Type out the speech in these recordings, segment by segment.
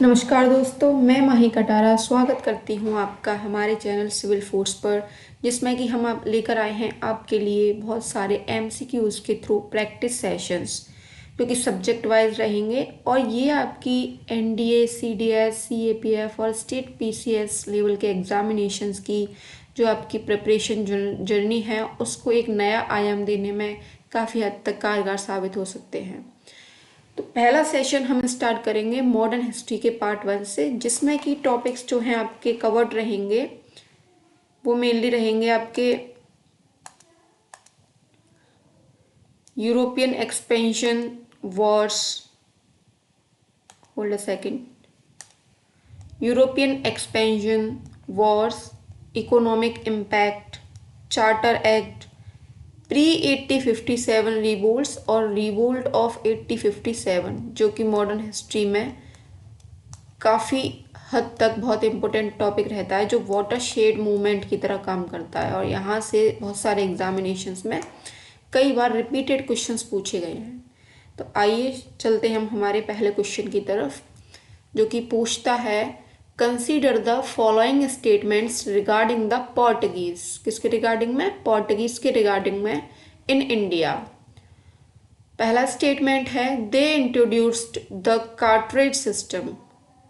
नमस्कार दोस्तों, मैं माही कटारा स्वागत करती हूँ आपका हमारे चैनल सिविल फोर्स पर, जिसमें कि हम आप लेकर आए हैं आपके लिए बहुत सारे एमसीक्यूज़ के थ्रू प्रैक्टिस सेशंस जो कि सब्जेक्ट वाइज रहेंगे। और ये आपकी एनडीए, सीडीएस, सीएपीएफ और स्टेट पीसीएस लेवल के एग्जामिनेशंस की जो आपकी प्रिपरेशन जर्नी है उसको एक नया आयाम देने में काफ़ी हद तक कारगर साबित हो सकते हैं। तो पहला सेशन हम स्टार्ट करेंगे मॉडर्न हिस्ट्री के पार्ट 1 से, जिसमें कि टॉपिक्स जो हैं आपके कवर्ड रहेंगे वो मेनली रहेंगे आपके European expansion Wars, hold a second, European expansion Wars, economic impact, charter act, pre 1857 revolts और रिवोल्ट ऑफ 1857, जो कि मॉडर्न हिस्ट्री में काफ़ी हद तक बहुत इम्पोर्टेंट टॉपिक रहता है, जो वाटर शेड मूवमेंट की तरह काम करता है। और यहाँ से बहुत सारे एग्जामिनेशंस में कई बार रिपीटेड क्वेश्चंस पूछे गए हैं। तो आइए चलते हैं हम हमारे पहले क्वेश्चन की तरफ, जो कि पूछता है consider the following statements regarding the Portuguese. किसके रिगार्डिंग में? पोर्टुगीज के रिगार्डिंग में इन इंडिया। पहला स्टेटमेंट है they introduced the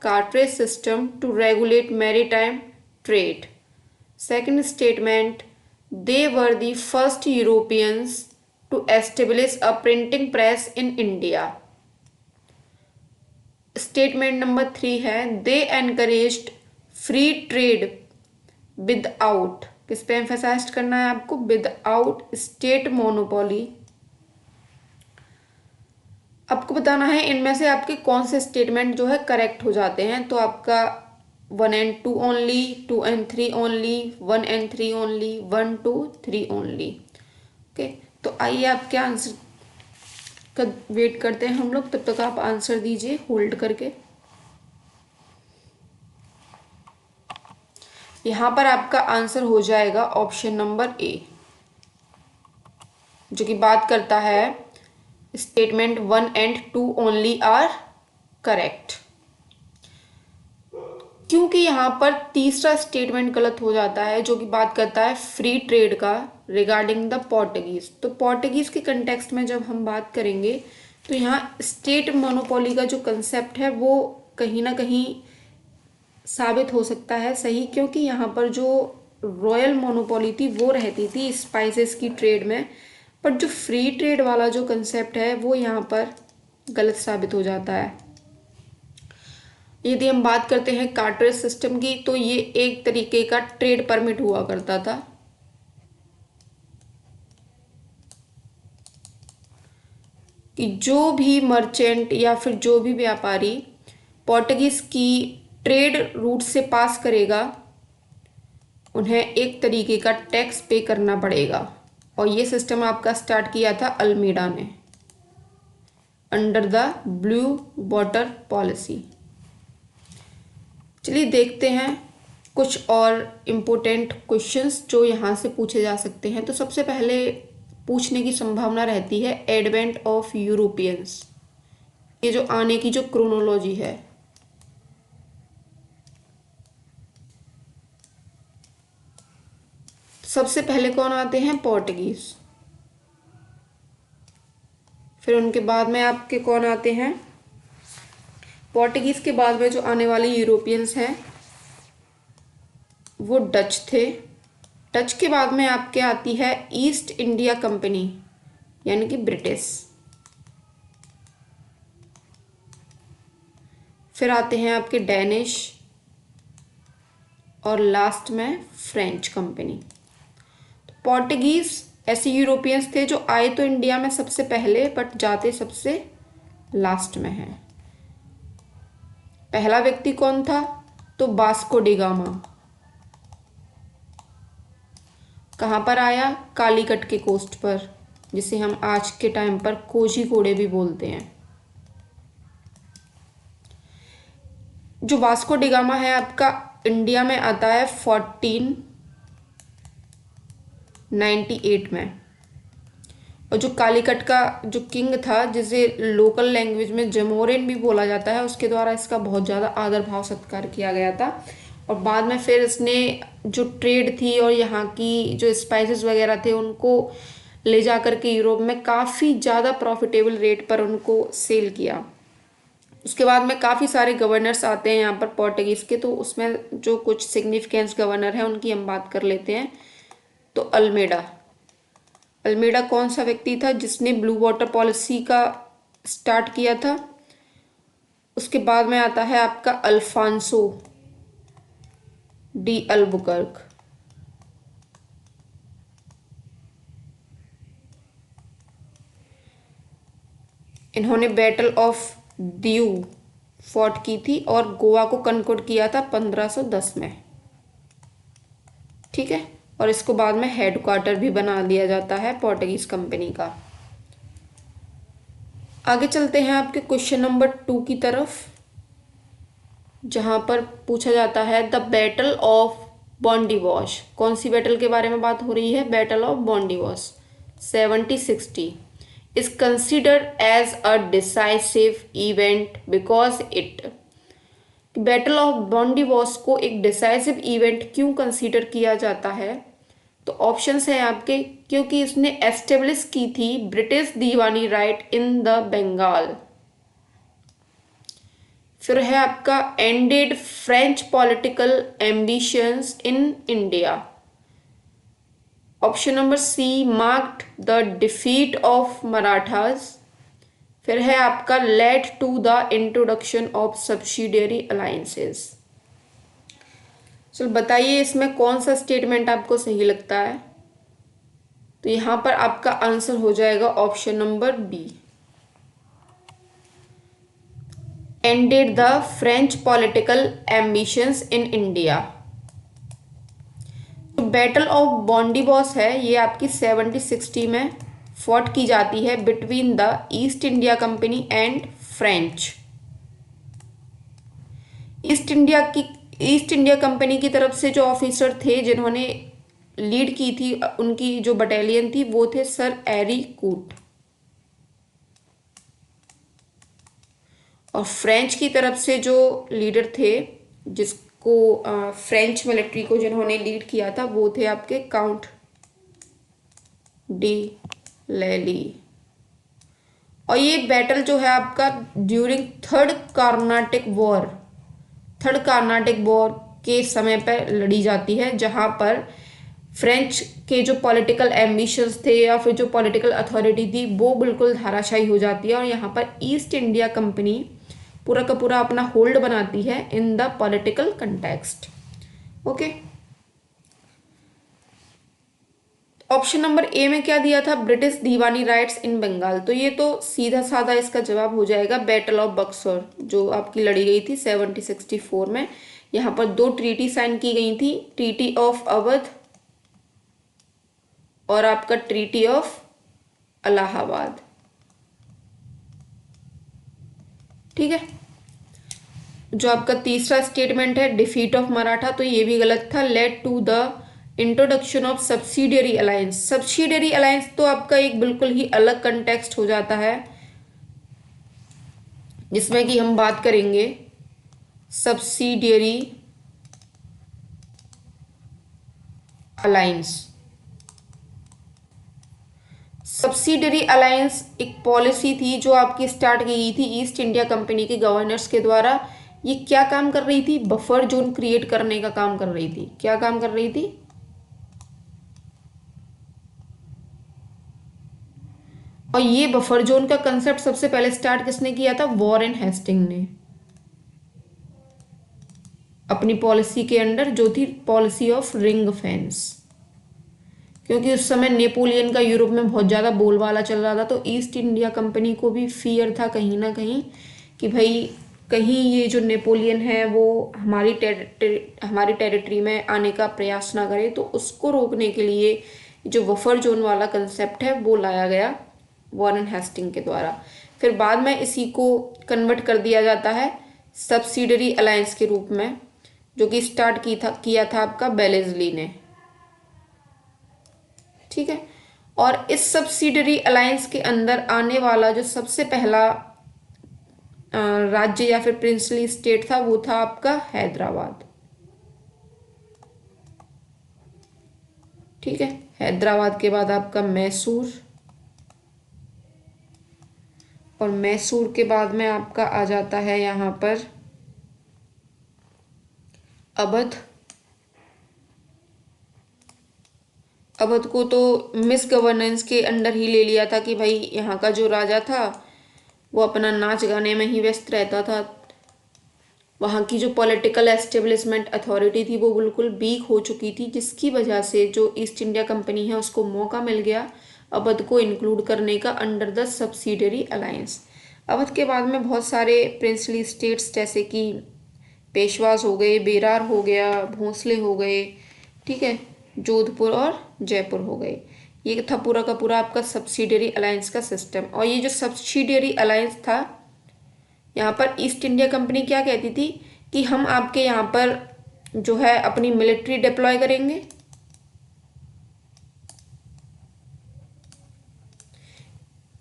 cartridge system to regulate maritime trade. Second statement, they were the first Europeans to establish a printing press in India. Statement number 3 है they encouraged free trade without, किस पे emphasise करना है आपको? Without state monopoly. आपको बताना है इनमें से आपके कौन से स्टेटमेंट जो है करेक्ट हो जाते हैं। तो आपका 1 and 2 only, 2 and 3 only, 1 and 3 only, 1 2 3 only. Okay, तो आइए आपके आंसर का वेट करते हैं हम लोग। तब तक आप आंसर दीजिए होल्ड करके। यहाँ पर आपका आंसर हो जाएगा ऑप्शन नंबर ए, जो कि बात करता है statement 1 and 2 only are correct. क्योंकि यहाँ पर तीसरा स्टेटमेंट गलत हो जाता है, जो कि बात करता है फ्री ट्रेड का रिगार्डिंग द पोर्टुगीज। तो पोर्टुगीज के कंटेक्स्ट में जब हम बात करेंगे तो यहाँ स्टेट मोनोपोली का जो कंसेप्ट है वो कहीं ना कहीं साबित हो सकता है सही, क्योंकि यहाँ पर जो रॉयल मोनोपोली थी वो रहती थी स्पाइसेस की ट्रेड में, पर जो फ्री ट्रेड वाला जो कंसेप्ट है वो यहाँ पर गलत साबित हो जाता है। यदि हम बात करते हैं कार्ट्रेज सिस्टम की, तो ये एक तरीके का ट्रेड परमिट हुआ करता था। कि जो भी मर्चेंट या फिर जो भी व्यापारी पोर्टुगीज की ट्रेड रूट से पास करेगा उन्हें एक तरीके का टैक्स पे करना पड़ेगा। और ये सिस्टम आपका स्टार्ट किया था अल्मीडा ने under the blue water policy. चलिए देखते हैं कुछ और इम्पोर्टेंट क्वेश्चंस जो यहाँ से पूछे जा सकते हैं। तो सबसे पहले पूछने की संभावना रहती है एडवेंट ऑफ यूरोपियंस, ये जो आने की जो क्रोनोलॉजी है। सबसे पहले कौन आते हैं? पोर्टुगीज। फिर उनके बाद में आपके कौन आते हैं? पोर्टुगीज के बाद में जो आने वाले यूरोपियंस हैं वो डच थे। डच के बाद में आपके आती है ईस्ट इंडिया कंपनी यानी कि ब्रिटिश। फिर आते हैं आपके डेनिश और लास्ट में फ्रेंच कंपनी। तो पोर्टुगीज ऐसे यूरोपियंस थे जो आए तो इंडिया में सबसे पहले बट जाते सबसे लास्ट में हैं। पहला व्यक्ति कौन था? तो वास्को डी गामा। कहाँ पर आया? कालीकट के कोस्ट पर, जिसे हम आज के टाइम पर कोझीकोडे भी बोलते हैं। जो वास्को डी गामा है आपका इंडिया में आता है 1498 में। और जो कालीकट का जो किंग था, जिसे लोकल लैंग्वेज में जमोरिन भी बोला जाता है, उसके द्वारा इसका बहुत ज़्यादा आदर भाव सत्कार किया गया था। और बाद में फिर इसने जो ट्रेड थी और यहाँ की जो स्पाइसेस वगैरह थे उनको ले जा कर के यूरोप में काफ़ी ज़्यादा प्रॉफिटेबल रेट पर उनको सेल किया। उसके बाद में काफ़ी सारे गवर्नर्स आते हैं यहाँ पर पोर्टुगीज़ के, तो उसमें जो कुछ सिग्निफिकेंस गवर्नर हैं उनकी हम बात कर लेते हैं। तो अल्मेडा, अल्मेडा कौन सा व्यक्ति था जिसने ब्लू वाटर पॉलिसी का स्टार्ट किया था? उसके बाद में आता है आपका अल्फांसो डी अल्बुकर्क। इन्होंने बैटल ऑफ दियू फोर्ट की थी और गोवा को कनकोड किया था 1510 में। ठीक है, और इसको बाद में हेडक्वार्टर भी बना दिया जाता है पोर्टुगीज कंपनी का। आगे चलते हैं आपके क्वेश्चन नंबर 2 की तरफ, जहां पर पूछा जाता है द बैटल ऑफ बॉन्डिवॉश। कौन सी बैटल के बारे में बात हो रही है? Battle of Wandiwash 1760 is considered as a decisive event because it। Battle of Wandiwash को एक डिसाइसिव इवेंट क्यों कंसीडर किया जाता है? तो ऑप्शंस हैं आपके, क्योंकि इसने एस्टेब्लिश की थी British Diwani right in the Bengal. फिर है आपका ended French political ambitions in India. Option number C marked the defeat of Marathas. फिर है आपका led to the introduction of subsidiary alliances. चलो बताइए इसमें कौन सा स्टेटमेंट आपको सही लगता है? तो यहां पर आपका आंसर हो जाएगा option number B, ended the French political ambitions in India. Battle of Wandiwash है ये आपकी 1760 में फॉट की जाती है between the East India Company and French. East India Company की तरफ से जो ऑफिसर थे जिन्होंने लीड की थी, उनकी जो बटालियन थी वो थे सर एरी कूट। और फ्रेंच की तरफ से जो लीडर थे, जिसको फ्रेंच मिलिट्री को जिन्होंने लीड किया था, वो थे आपके काउंट डी लैली। और ये बैटल जो है आपका ड्यूरिंग थर्ड कार्नाटिक वॉर के समय पर लड़ी जाती है, जहां पर फ्रेंच के जो पॉलिटिकल एम्बिशंस थे या फिर जो पॉलिटिकल अथॉरिटी थी वो बिल्कुल धाराशायी हो जाती है, और यहाँ पर ईस्ट इंडिया कंपनी पूरा का पूरा अपना होल्ड बनाती है in the political context. Okay, option number ए में क्या दिया था? ब्रिटिश दीवानी राइट्स इन बंगाल। तो ये तो सीधा साधा इसका जवाब हो जाएगा बैटल ऑफ बक्सर, जो आपकी लड़ी गई थी 1764 में। यहाँ पर 2 ट्रीटी साइन की गई थी, ट्रीटी ऑफ अवध और आपका ट्रीटी ऑफ इलाहाबाद। ठीक है, जो आपका तीसरा स्टेटमेंट है डिफीट ऑफ मराठा, तो ये भी गलत था। Led to the introduction of subsidiary alliance. Subsidiary alliance तो आपका एक बिल्कुल ही अलग कंटेक्स्ट हो जाता है, जिसमें कि हम बात करेंगे सब्सिडियरी अलायंस। सब्सिडियरी अलायंस एक पॉलिसी थी जो आपकी स्टार्ट की गई थी ईस्ट इंडिया कंपनी के गवर्नर्स के द्वारा। ये क्या काम कर रही थी? बफर जोन क्रिएट करने का काम कर रही थी। क्या काम कर रही थी? और ये बफर जोन का कंसेप्ट सबसे पहले स्टार्ट किसने किया था? वॉरेन हेस्टिंग ने, अपनी पॉलिसी के अंडर, जो थी पॉलिसी ऑफ रिंग फेंस। क्योंकि उस समय नेपोलियन का यूरोप में बहुत ज़्यादा बोलबाला चल रहा था, तो ईस्ट इंडिया कंपनी को भी फियर था कहीं ना कहीं कि भाई कहीं ये जो नेपोलियन है वो हमारी टेरिटरी में आने का प्रयास ना करे। तो उसको रोकने के लिए जो बफर जोन वाला कंसेप्ट है वो लाया गया वॉरेन हेस्टिंग के द्वारा। फिर बाद में इसी को कन्वर्ट कर दिया जाता है सब्सिडियरी अलायंस के रूप में, जो कि किया था आपका बेलेस्ली ने। ठीक है, और इस सब्सिडरी अलायंस के अंदर आने वाला जो सबसे पहला राज्य या फिर प्रिंसली स्टेट था वो था आपका हैदराबाद। ठीक है, हैदराबाद के बाद आपका मैसूर, और मैसूर के बाद में आपका आ जाता है यहाँ पर अवध। अवध को तो मिस गवर्नेंस के अंडर ही ले लिया था कि भाई यहाँ का जो राजा था वो अपना नाच गाने में ही व्यस्त रहता था। वहाँ की जो पॉलिटिकल एस्टेब्लिशमेंट अथॉरिटी थी वो बिल्कुल वीक हो चुकी थी, जिसकी वजह से जो ईस्ट इंडिया कंपनी है उसको मौका मिल गया अवध को इंक्लूड करने का under the subsidiary alliance. Awadh के बाद में बहुत सारे प्रिंसली स्टेट्स जैसे कि पेशवास हो गए, बेरार हो गया, भोंसले हो गए, ठीक है, जोधपुर और जयपुर हो गए। ये था पूरा का पूरा आपका सब्सिडरी अलायंस का सिस्टम। और ये जो सब्सिडरी अलायंस था, यहाँ पर ईस्ट इंडिया कंपनी क्या कहती थी कि हम आपके यहाँ पर जो है अपनी मिलिट्री डिप्लॉय करेंगे,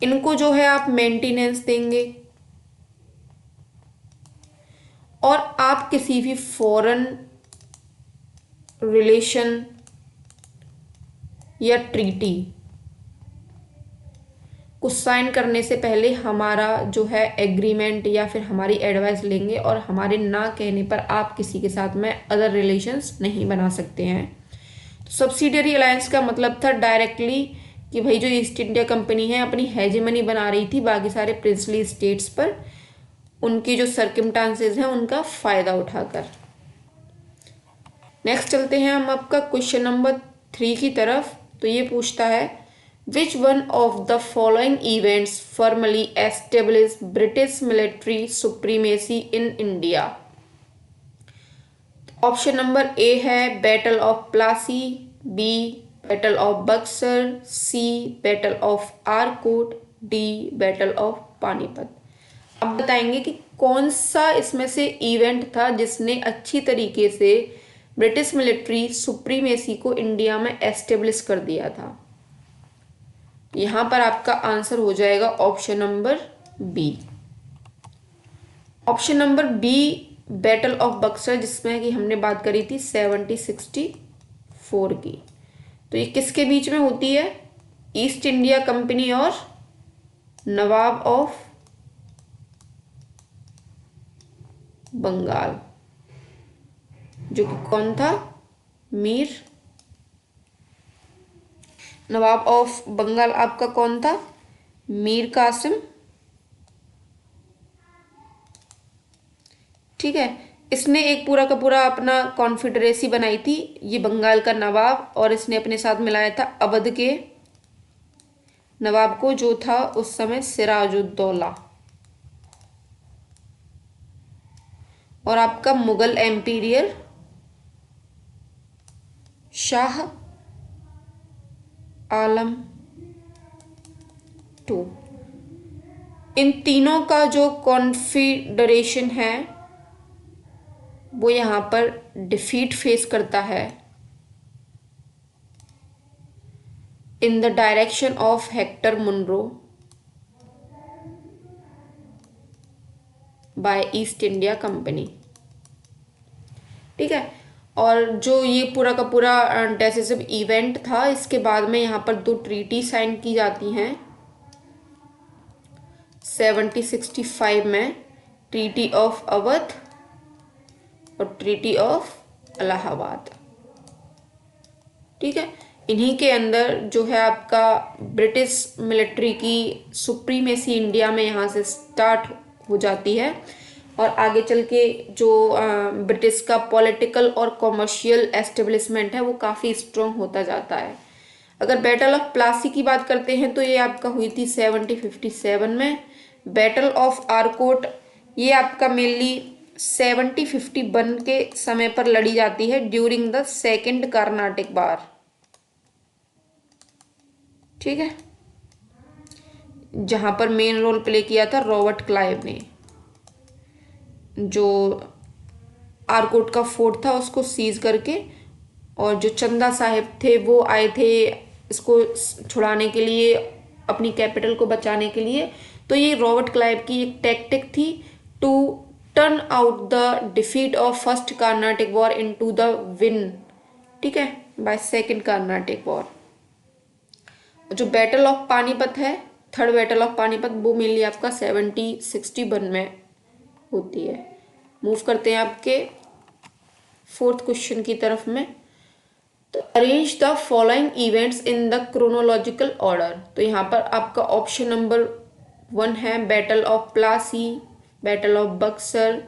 इनको जो है आप मेंटेनेंस देंगे, और आप किसी भी फॉरेन रिलेशन या ट्रीटी को साइन करने से पहले हमारा जो है एग्रीमेंट या फिर हमारी एडवाइस लेंगे, और हमारे ना कहने पर आप किसी के साथ में अदर रिलेशंस नहीं बना सकते हैं। तो सब्सिडरी अलायंस का मतलब था डायरेक्टली कि भाई जो ईस्ट इंडिया कंपनी है अपनी हेजेमनी बना रही थी बाकी सारे प्रिंसली स्टेट्स पर, उनकी जो सर्कमस्टांसेस हैं उनका फ़ायदा उठाकर। नेक्स्ट चलते हैं हम आपका क्वेश्चन नंबर 3 की तरफ। तो ये पूछता है which one of the following events formally establish British military supremacy in India. Option number A है battle of Plassey, B battle of Buxar, C battle of Arcot, D battle of Panipat. अब बताएंगे कि कौन सा इसमें से इवेंट था जिसने अच्छी तरीके से ब्रिटिश मिलिट्री सुप्रीमेसी को इंडिया में एस्टेब्लिश कर दिया था। यहां पर आपका आंसर हो जाएगा option number B. Option number B battle of Buxar, जिसमें कि हमने बात करी थी 1764 की। तो ये किसके बीच में होती है? ईस्ट इंडिया कंपनी और नवाब ऑफ बंगाल, जो कि कौन था? मीर नवाब ऑफ बंगाल आपका कौन था? मीर कासिम। ठीक है, इसने एक पूरा का पूरा अपना कॉन्फेडरेसी बनाई थी, ये बंगाल का नवाब, और इसने अपने साथ मिलाया था अवध के नवाब को, जो था उस समय सिराजुद्दौला। और आपका मुगल एम्पीरियर शाह आलम 2। इन तीनों का जो कॉन्फेडरेशन है वो यहाँ पर डिफीट फेस करता है in the direction of Hector Munro by East India Company. ठीक है, और जो ये पूरा का पूरा डेसिसिव इवेंट था, इसके बाद में यहाँ पर 2 ट्रीटी साइन की जाती हैं 1765 में, ट्रीटी ऑफ अवध और ट्रीटी ऑफ इलाहाबाद। ठीक है, इन्हीं के अंदर जो है आपका ब्रिटिश मिलिट्री की सुप्रीमेसी इंडिया में यहाँ से स्टार्ट हो जाती है, और आगे चल के जो ब्रिटिश का पॉलिटिकल और कॉमर्शियल एस्टेब्लिशमेंट है वो काफ़ी स्ट्रॉन्ग होता जाता है। अगर बैटल ऑफ प्लासी की बात करते हैं तो ये आपका हुई थी 1757 में। बैटल ऑफ आरकोट ये आपका मेनली 1751 के समय पर लड़ी जाती है ड्यूरिंग द सेकेंड कार्नाटिक वार। ठीक है, जहां पर मेन रोल प्ले किया था रॉबर्ट क्लाइव ने, जो आरकोट का फोर्ट था उसको सीज करके, और जो चंदा साहिब थे वो आए थे इसको छुड़ाने के लिए, अपनी कैपिटल को बचाने के लिए। तो ये रॉबर्ट क्लाइव की एक टैक्टिक थी to turn out the defeat of first Carnatic war into the win, ठीक है, बाय सेकेंड कार्नाटिक वॉर। जो बैटल ऑफ पानीपत है, थर्ड बैटल ऑफ पानीपत, वो मेनली आपका 1761 में होती है। मूव करते हैं आपके फोर्थ क्वेश्चन की तरफ में। तो arrange the following events in the chronological order. तो यहाँ पर आपका ऑप्शन नंबर 1 है battle of Plassey, battle of Buxar,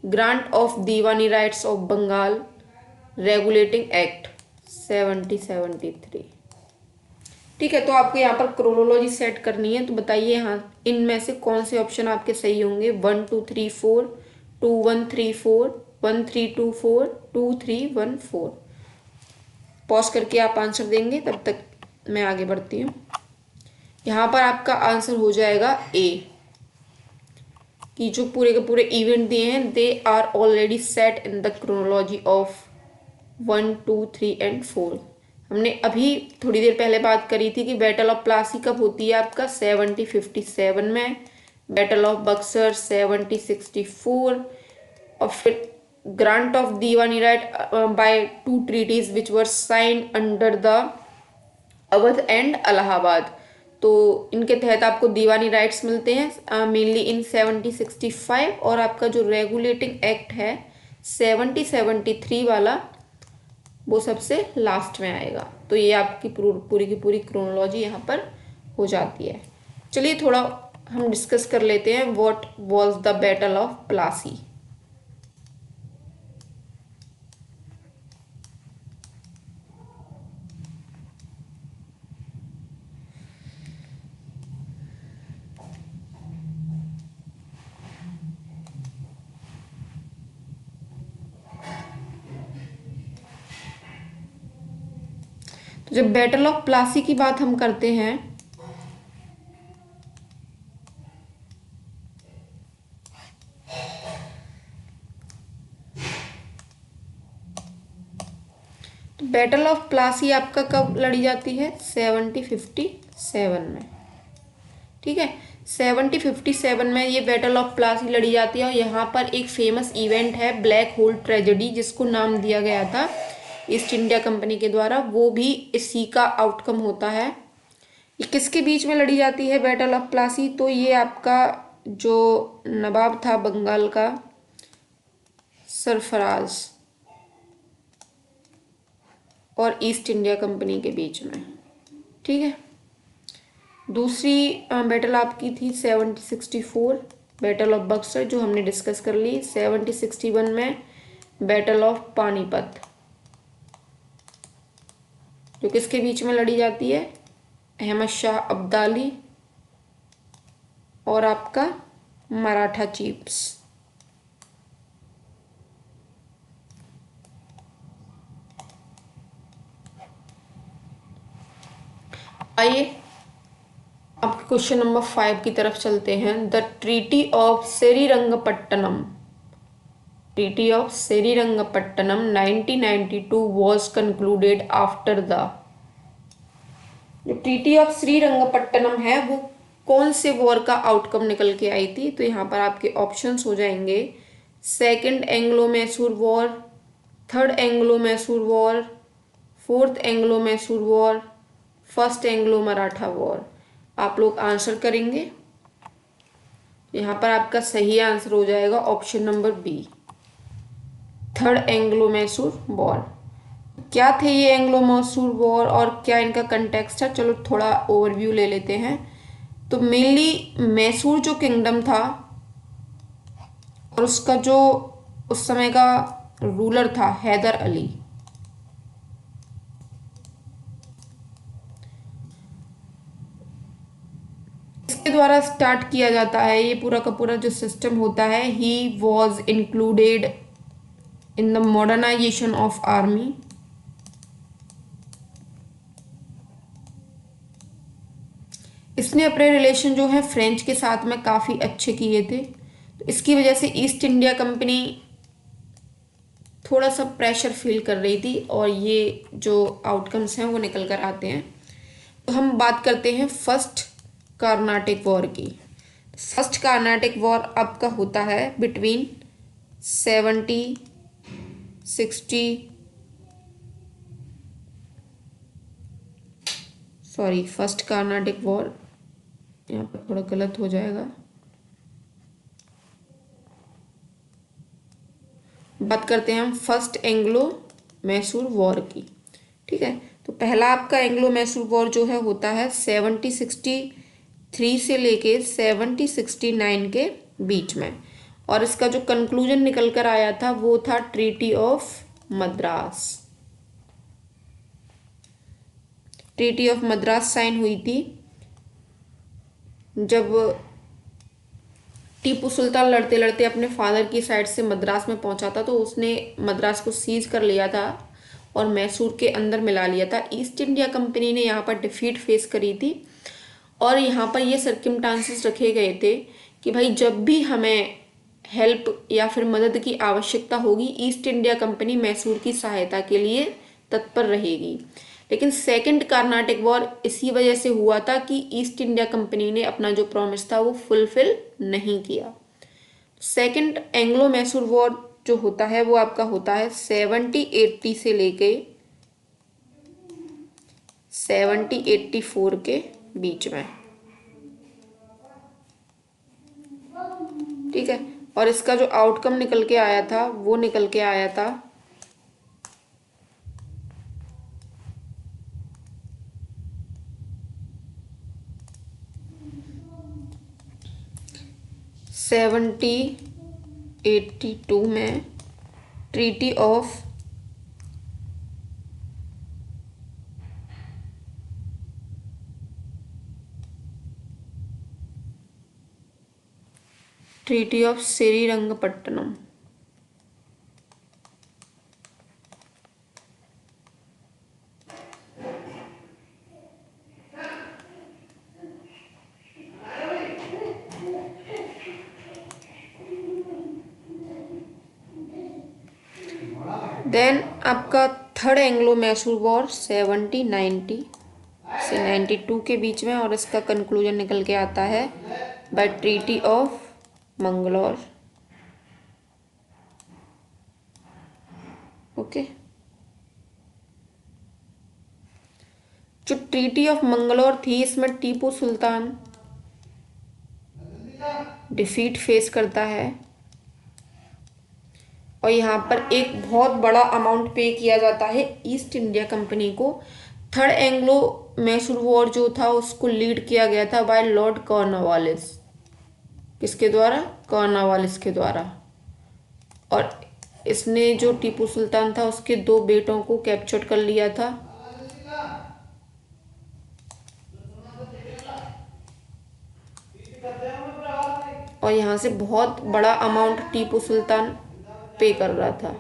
grant of Diwani rights of Bengal, regulating act 1773। ठीक है, तो आपको यहाँ पर क्रोनोलॉजी सेट करनी है। तो बताइए यहाँ इनमें से कौन से ऑप्शन आपके सही होंगे। 1 2 3 4, 2 1 3 4, 1 3 2 4, 2 3 1 4। पॉज करके आप आंसर देंगे, तब तक मैं आगे बढ़ती हूँ। यहाँ पर आपका आंसर हो जाएगा ए, कि जो पूरे के पूरे इवेंट दिए हैं they are already set in the chronology of 1 2 3 and 4। हमने अभी थोड़ी देर पहले बात करी थी कि बैटल ऑफ प्लासी कब होती है आपका 1757 में, बैटल ऑफ बक्सर 1764, और फिर grant of Diwani right by 2 treaties which were signed under the Awadh and Allahabad. तो इनके तहत आपको दीवानी राइट्स मिलते हैं मेनली इन 1765, और आपका जो रेगुलेटिंग एक्ट है 1773 वाला, वो सबसे लास्ट में आएगा। तो ये आपकी पूरी की पूरी क्रोनोलॉजी यहाँ पर हो जाती है। चलिए थोड़ा हम डिस्कस कर लेते हैं what was the battle of Plassey. तो जब बैटल ऑफ प्लासी की बात हम करते हैं, तो बैटल ऑफ प्लासी आपका कब लड़ी जाती है 1757 में, ठीक है। 1757 में ये बैटल ऑफ प्लासी लड़ी जाती है, और यहाँ पर एक फेमस इवेंट है ब्लैक होल ट्रेजेडी, जिसको नाम दिया गया था ईस्ट इंडिया कंपनी के द्वारा, वो भी इसी का आउटकम होता है। ये किसके बीच में लड़ी जाती है बैटल ऑफ प्लासी, तो ये आपका जो नवाब था बंगाल का सरफराज और ईस्ट इंडिया कंपनी के बीच में, ठीक है। दूसरी बैटल आपकी थी 1764 बैटल ऑफ बक्सर, जो हमने डिस्कस कर ली। 1761 में बैटल ऑफ पानीपत, जो किसके बीच में लड़ी जाती है, अहमद शाह अब्दाली और आपका मराठा चीफ्स। आइए अब क्वेश्चन नंबर 5 की तरफ चलते हैं। The treaty of Srirangapatnam, treaty of Srirangapatnam 1992 was concluded after the. जो ट्रीटी ऑफ श्रीरंगपट्टनम है वो कौन से वॉर का आउटकम निकल के आई थी, तो यहाँ पर आपके ऑप्शंस हो जाएंगे second Anglo Mysore war, third Anglo Mysore war, fourth Anglo Mysore war, first Anglo Maratha war. आप लोग आंसर करेंगे। यहाँ पर आपका सही आंसर हो जाएगा option number B, third Anglo Mysore war. क्या थे ये एंग्लो मैसूर वॉर और क्या इनका कंटेक्स्ट है, चलो थोड़ा ओवरव्यू ले लेते हैं। तो मेनली मैसूर जो किंगडम था और उसका जो उस समय का रूलर था हैदर अली, इसके द्वारा स्टार्ट किया जाता है ये पूरा का पूरा जो सिस्टम होता है। He was included in the modernisation of army. इसने अपने रिलेशन जो है फ्रेंच के साथ में काफ़ी अच्छे किए थे, तो इसकी वजह से ईस्ट इंडिया कंपनी थोड़ा सा प्रेशर फील कर रही थी, और ये जो आउटकम्स हैं वो निकल कर आते हैं। तो हम बात करते हैं फर्स्ट कार्नाटिक वॉर की। फर्स्ट कार्नाटिक वॉर आपका होता है बिटवीन फर्स्ट कार्नाटिक वॉर, यहाँ पर थोड़ा गलत हो जाएगा। बात करते हैं हम फर्स्ट एंग्लो मैसूर वॉर की। ठीक है, तो पहला आपका एंग्लो मैसूर वॉर जो है होता है 1763 से लेके 1769 के बीच में, और इसका जो कंक्लूजन निकल कर आया था वो था treaty of Madras. Treaty of Madras sign हुई थी जब टीपू सुल्तान लड़ते लड़ते अपने फादर की साइड से मद्रास में पहुंचा था, तो उसने मद्रास को सीज कर लिया था और मैसूर के अंदर मिला लिया था। ईस्ट इंडिया कंपनी ने यहाँ पर डिफीट फेस करी थी, और यहाँ पर ये सर्कमस्टांसेस रखे गए थे कि भाई जब भी हमें हेल्प या फिर मदद की आवश्यकता होगी, ईस्ट इंडिया कंपनी मैसूर की सहायता के लिए तत्पर रहेगी। लेकिन सेकंड कार्नाटिक वॉर इसी वजह से हुआ था कि ईस्ट इंडिया कंपनी ने अपना जो प्रॉमिस था वो फुलफिल नहीं किया। सेकंड एंग्लो मैसूर वॉर जो होता है वो आपका होता है 1780 से लेके 1784 के बीच में। ठीक है, और इसका जो आउटकम निकल के आया था वो निकल के आया था 1782 में ट्रीटी ऑफ श्रीरंगपट्टनम। देन आपका थर्ड एंग्लो मैसूर वॉर 1790 से 92 के बीच में, और इसका कंक्लूजन निकल के आता है by treaty of Mangalore. Okay, जो ट्रीटी ऑफ मंगलौर थी इसमें टीपू सुल्तान डिफीट फेस करता है, और यहाँ पर एक बहुत बड़ा अमाउंट पे किया जाता है ईस्ट इंडिया कंपनी को। थर्ड एंग्लो मैसूर वॉर जो था उसको लीड किया गया था बाय लॉर्ड कॉर्नवालिस। किसके द्वारा? कॉर्नवालिस के द्वारा। और इसने जो टीपू सुल्तान था उसके 2 बेटों को कैप्चर कर लिया था। और यहाँ से बहुत बड़ा अमाउंट टीपू सुल्तान पे कर रहा था।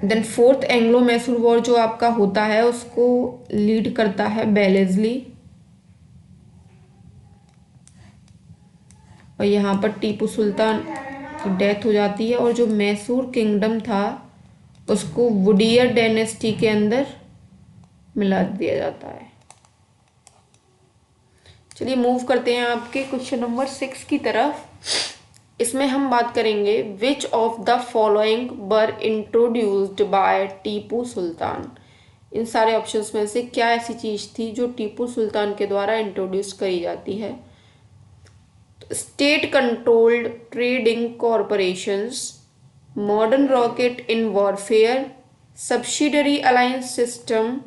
Then fourth Anglo Mysore war जो आपका होता है उसको लीड करता है बेलेस्ली, और यहाँ पर टीपू सुल्तान की डेथ हो जाती है, और जो मैसूर किंगडम था उसको वुडियर डायनेस्टी के अंदर मिला दिया जाता है। चलिए मूव करते हैं आपके क्वेश्चन नंबर 6 की तरफ। इसमें हम बात करेंगे which of the following were introduced by Tipu Sultan. इन सारे ऑप्शंस में से क्या ऐसी चीज थी जो टीपू सुल्तान के द्वारा इंट्रोड्यूस करी जाती है? State controlled trading corporations, modern rocket in warfare, subsidiary alliance system.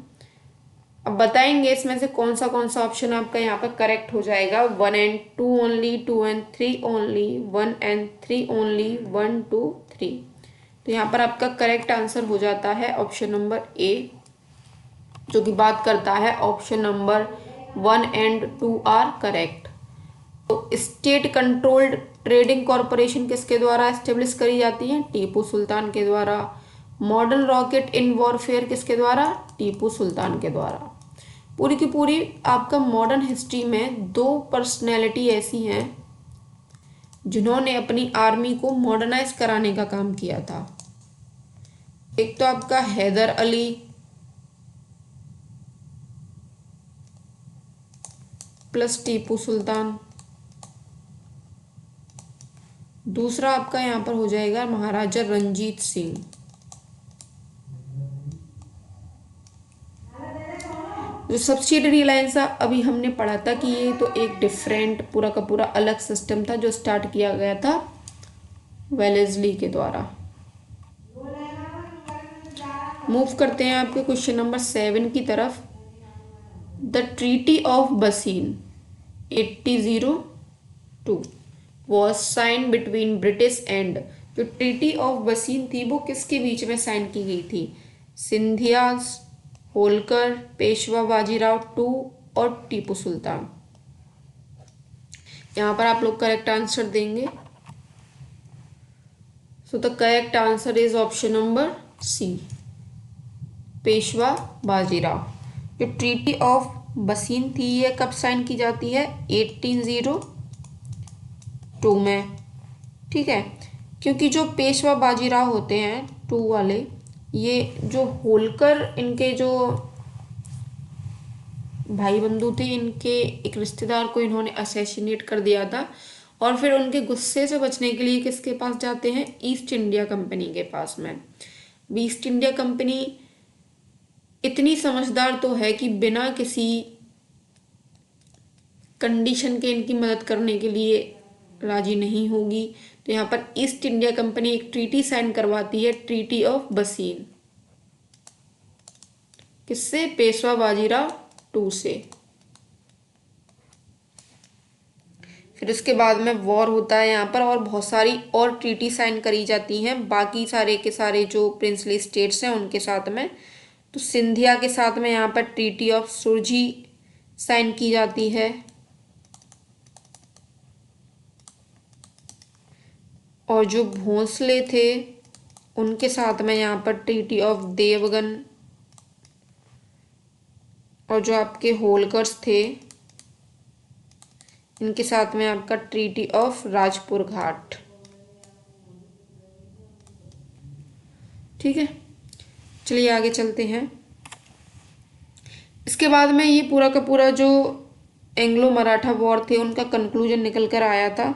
अब बताएंगे इसमें से कौन सा ऑप्शन आपका यहाँ पर करेक्ट हो जाएगा। 1 and 2 only, 2 and 3 only, 1 and 3 only, 1 2 3। तो यहाँ पर आपका करेक्ट आंसर हो जाता है ऑप्शन नंबर ए, जो कि बात करता है option number 1 and 2 are correct. तो स्टेट कंट्रोल्ड ट्रेडिंग कॉरपोरेशन किसके द्वारा एस्टेब्लिश करी जाती है? टीपू सुल्तान के द्वारा। मॉडर्न रॉकेट इन वॉरफेयर किसके द्वारा? टीपू सुल्तान के द्वारा। पूरी की पूरी आपका मॉडर्न हिस्ट्री में 2 पर्सनैलिटी ऐसी हैं जिन्होंने अपनी आर्मी को मॉडर्नाइज कराने का काम किया था। एक तो आपका हैदर अली, प्लस टीपू सुल्तान। दूसरा आपका यहाँ पर हो जाएगा महाराजा रंजीत सिंह। जो सब्सिडरी लाइन था, अभी हमने पढ़ा था कि ये तो एक डिफरेंट पूरा का पूरा अलग सिस्टम था जो स्टार्ट किया गया था वेलेस्ली के द्वारा। मूव करते हैं आपके क्वेश्चन नंबर 7 की तरफ। The treaty of Bassein 1802 was sign between British and. जो ट्रीटी ऑफ बसीन थी वो किसके बीच में साइन की गई थी? सिंधियाज, होलकर, पेशवा बाजीराव टू और टीपू सुल्तान। यहाँ पर आप लोग करेक्ट आंसर देंगे। So the correct answer is option number C, Peshwa Bajirao. जो ट्रीटी ऑफ बसीन थी ये कब साइन की जाती है? 1802 में। ठीक है, क्योंकि जो पेशवा बाजीराव होते हैं 2 वाले, ये जो होलकर इनके जो भाई बंधु थे, इनके एक रिश्तेदार को इन्होंने असैसिनेट कर दिया था और फिर उनके गुस्से से बचने के लिए किसके पास जाते हैं? ईस्ट इंडिया कंपनी के पास में। ईस्ट इंडिया कंपनी इतनी समझदार तो है कि बिना किसी कंडीशन के इनकी मदद करने के लिए राजी नहीं होगी। तो यहाँ पर ईस्ट इंडिया कंपनी एक ट्रीटी साइन करवाती है, ट्रीटी ऑफ बसीन। किससे? पेशवा बाजीराव 2 से। फिर उसके बाद में वॉर होता है यहाँ पर और बहुत सारी और ट्रीटी साइन करी जाती हैं बाकी सारे के सारे जो प्रिंसली स्टेट्स हैं उनके साथ में। तो सिंधिया के साथ में यहाँ पर ट्रीटी ऑफ सुरजी साइन की जाती है और जो भोंसले थे उनके साथ में यहाँ पर ट्रीटी ऑफ देवगन, और जो आपके होलकर्स थे इनके साथ में आपका ट्रीटी ऑफ राजपुर घाट। ठीक है, चलिए आगे चलते हैं। इसके बाद में ये पूरा का पूरा जो एंग्लो मराठा वॉर थे उनका कंक्लूजन निकल कर आया था।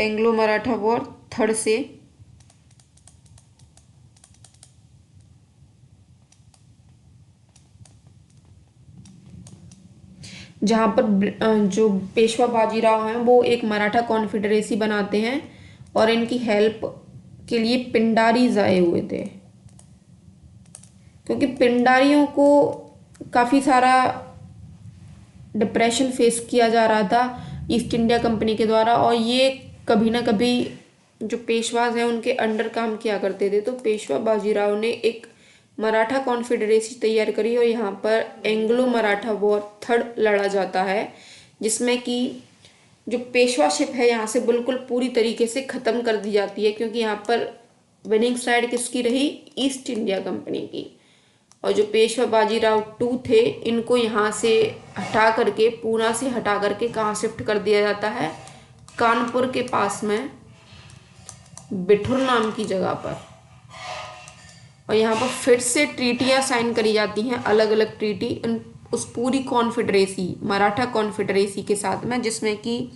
एंग्लो मराठा वॉर 3rd से जहाँ पर जो पेशवा बाजीराव हैं वो एक मराठा कॉन्फेडरेसी बनाते हैं और इनकी हेल्प के लिए पिंडारीज आए हुए थे, क्योंकि पिंडारियों को काफ़ी सारा डिप्रेशन फेस किया जा रहा था ईस्ट इंडिया कंपनी के द्वारा और ये कभी ना कभी जो पेशवाज हैं उनके अंडर काम किया करते थे। तो पेशवा बाजीराव ने एक मराठा कॉन्फेडरेसी तैयार करी और यहाँ पर एंग्लो मराठा वॉर 3rd लड़ा जाता है, जिसमें कि जो पेशवाशिप है यहाँ से बिल्कुल पूरी तरीके से ख़त्म कर दी जाती है, क्योंकि यहाँ पर विनिंग साइड किसकी रही? ईस्ट इंडिया कंपनी की। और जो पेशवा बाजीराव 2 थे इनको यहाँ से हटा करके, पूना से हटा करके कहाँ शिफ्ट कर दिया जाता है? कानपुर के पास में बिठुर नाम की जगह पर। और यहाँ पर फिर से ट्रीटियाँ साइन करी जाती हैं, अलग अलग ट्रीटी उस पूरी कॉन्फेडरेसी, मराठा कॉन्फेडरेसी के साथ में, जिसमें कि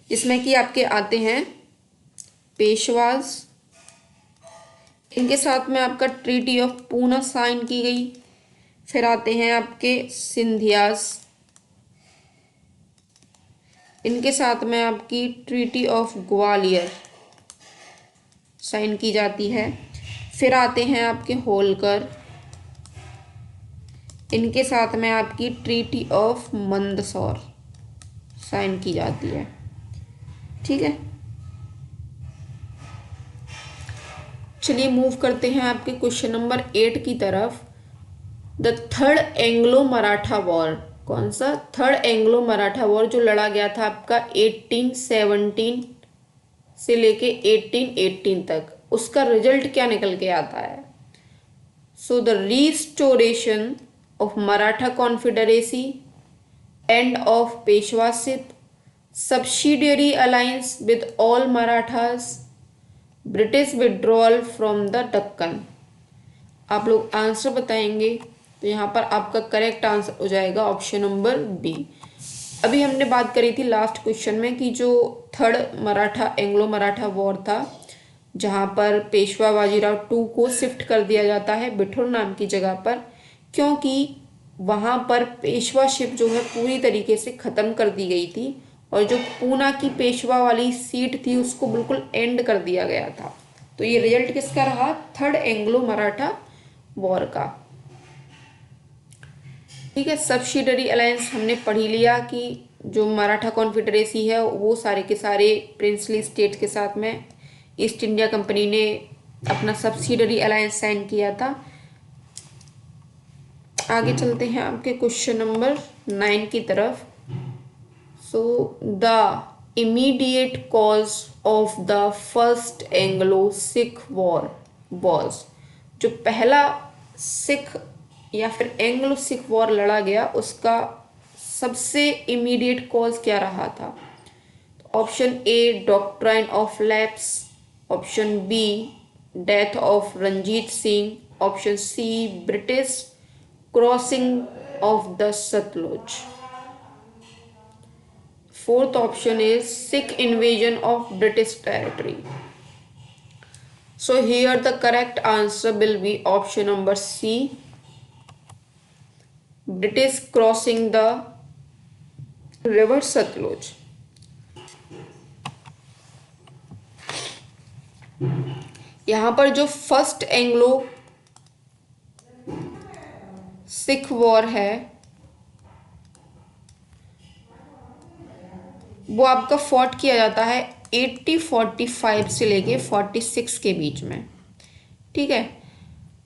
जिसमें कि आपके आते हैं पेशवाज, इनके साथ में आपका ट्रीटी ऑफ पूना साइन की गई। फिर आते हैं आपके सिंधियाज, इनके साथ में आपकी ट्रीटी ऑफ ग्वालियर साइन की जाती है। फिर आते हैं आपके होलकर, इनके साथ में आपकी ट्रीटी ऑफ मंदसौर साइन की जाती है। ठीक है, चलिए मूव करते हैं आपके क्वेश्चन नंबर 8 की तरफ। The 3rd Anglo Maratha war, कौन सा? 3rd एंग्लो मराठा वॉर जो लड़ा गया था आपका 1817 से लेके 1818 तक, उसका रिजल्ट क्या निकल के आता है? So the restoration of Maratha confederacy, end of Peshwaship, subsidiary alliance with all Marathas, British withdrawal from the Deccan. आप लोग आंसर बताएंगे तो यहाँ पर आपका करेक्ट आंसर हो जाएगा ऑप्शन नंबर बी। अभी हमने बात करी थी लास्ट क्वेश्चन में कि जो third Maratha Anglo Maratha war था, जहाँ पर पेशवा बाजीराव टू को शिफ्ट कर दिया जाता है बिठूर नाम की जगह पर, क्योंकि वहाँ पर पेशवाशिप जो है पूरी तरीके से ख़त्म कर दी गई थी और जो पूना की पेशवा वाली सीट थी उसको बिल्कुल एंड कर दिया गया था। तो ये रिजल्ट किसका रहा? थर्ड एंग्लो मराठा वॉर का। ठीक है, सब्सिडरी अलायंस हमने पढ़ ही लिया कि जो मराठा कॉन्फेडरेसी है वो सारे के सारे प्रिंसली स्टेट के साथ में ईस्ट इंडिया कंपनी ने अपना सब्सिडरी अलायंस साइन किया था। आगे चलते हैं आपके क्वेश्चन नंबर 9 की तरफ। So the immediate cause of the first Anglo Sikh war was, जो पहला सिख या फिर एंग्लो सिख वॉर लड़ा गया उसका सबसे इमीडिएट कॉज क्या रहा था? Option A doctrine of lapse, option B death of Ranjit Singh, option C British crossing of the Sutlej, fourth option is Sikh invasion of British territory. So here the correct answer will be option number C, British crossing the river Satluj। यहाँ पर जो first Anglo Sikh war है वो आपका fought किया जाता है 1845 से लेके 46 के बीच में। ठीक है,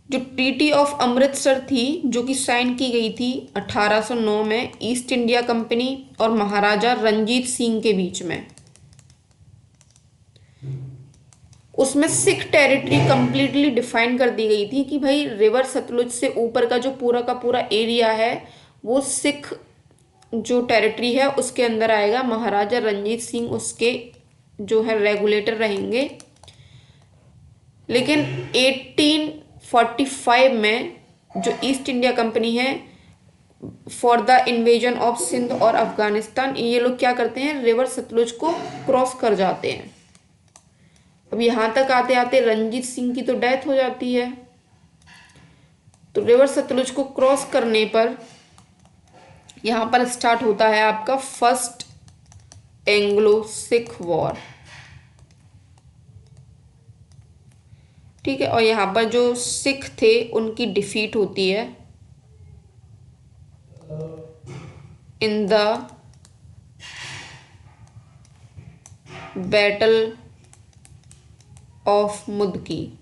जो ट्रीटी ऑफ अमृतसर थी जो कि साइन की गई थी 1809 में ईस्ट इंडिया कंपनी और महाराजा रंजीत सिंह के बीच में, उसमें सिख टेरिटरी कंप्लीटली डिफाइन कर दी गई थी कि भाई रिवर सतलुज से ऊपर का जो पूरा का पूरा एरिया है वो सिख जो टेरिटरी है उसके अंदर आएगा। महाराजा रंजीत सिंह उसके जो है रेगुलेटर रहेंगे। लेकिन 1845 में जो ईस्ट इंडिया कंपनी है for the invasion of Sindh और अफगानिस्तान, ये लोग क्या करते हैं, रिवर सतलुज को क्रॉस कर जाते हैं। अब यहाँ तक आते आते रंजीत सिंह की तो डेथ हो जाती है। तो रिवर सतलुज को क्रॉस करने पर यहाँ पर स्टार्ट होता है आपका फर्स्ट एंग्लो सिख वॉर। ठीक है, और यहाँ पर जो सिख थे उनकी डिफीट होती है in the battle of Mudki.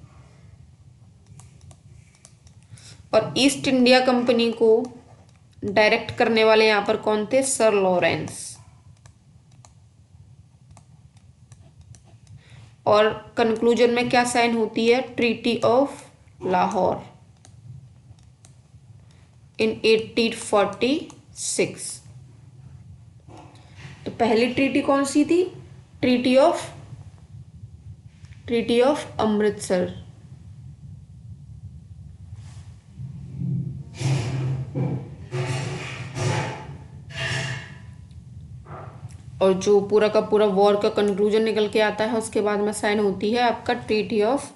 और ईस्ट इंडिया कंपनी को डायरेक्ट करने वाले यहां पर कौन थे? Sir Lawrence. और कंक्लूजन में क्या साइन होती है? ट्रीटी ऑफ लाहौर इन 1846। तो पहली ट्रीटी कौन सी थी? Treaty of Amritsar. और जो पूरा का पूरा वॉर का कंक्लूजन निकल के आता है उसके बाद में साइन होती है आपका ट्रीटी ऑफ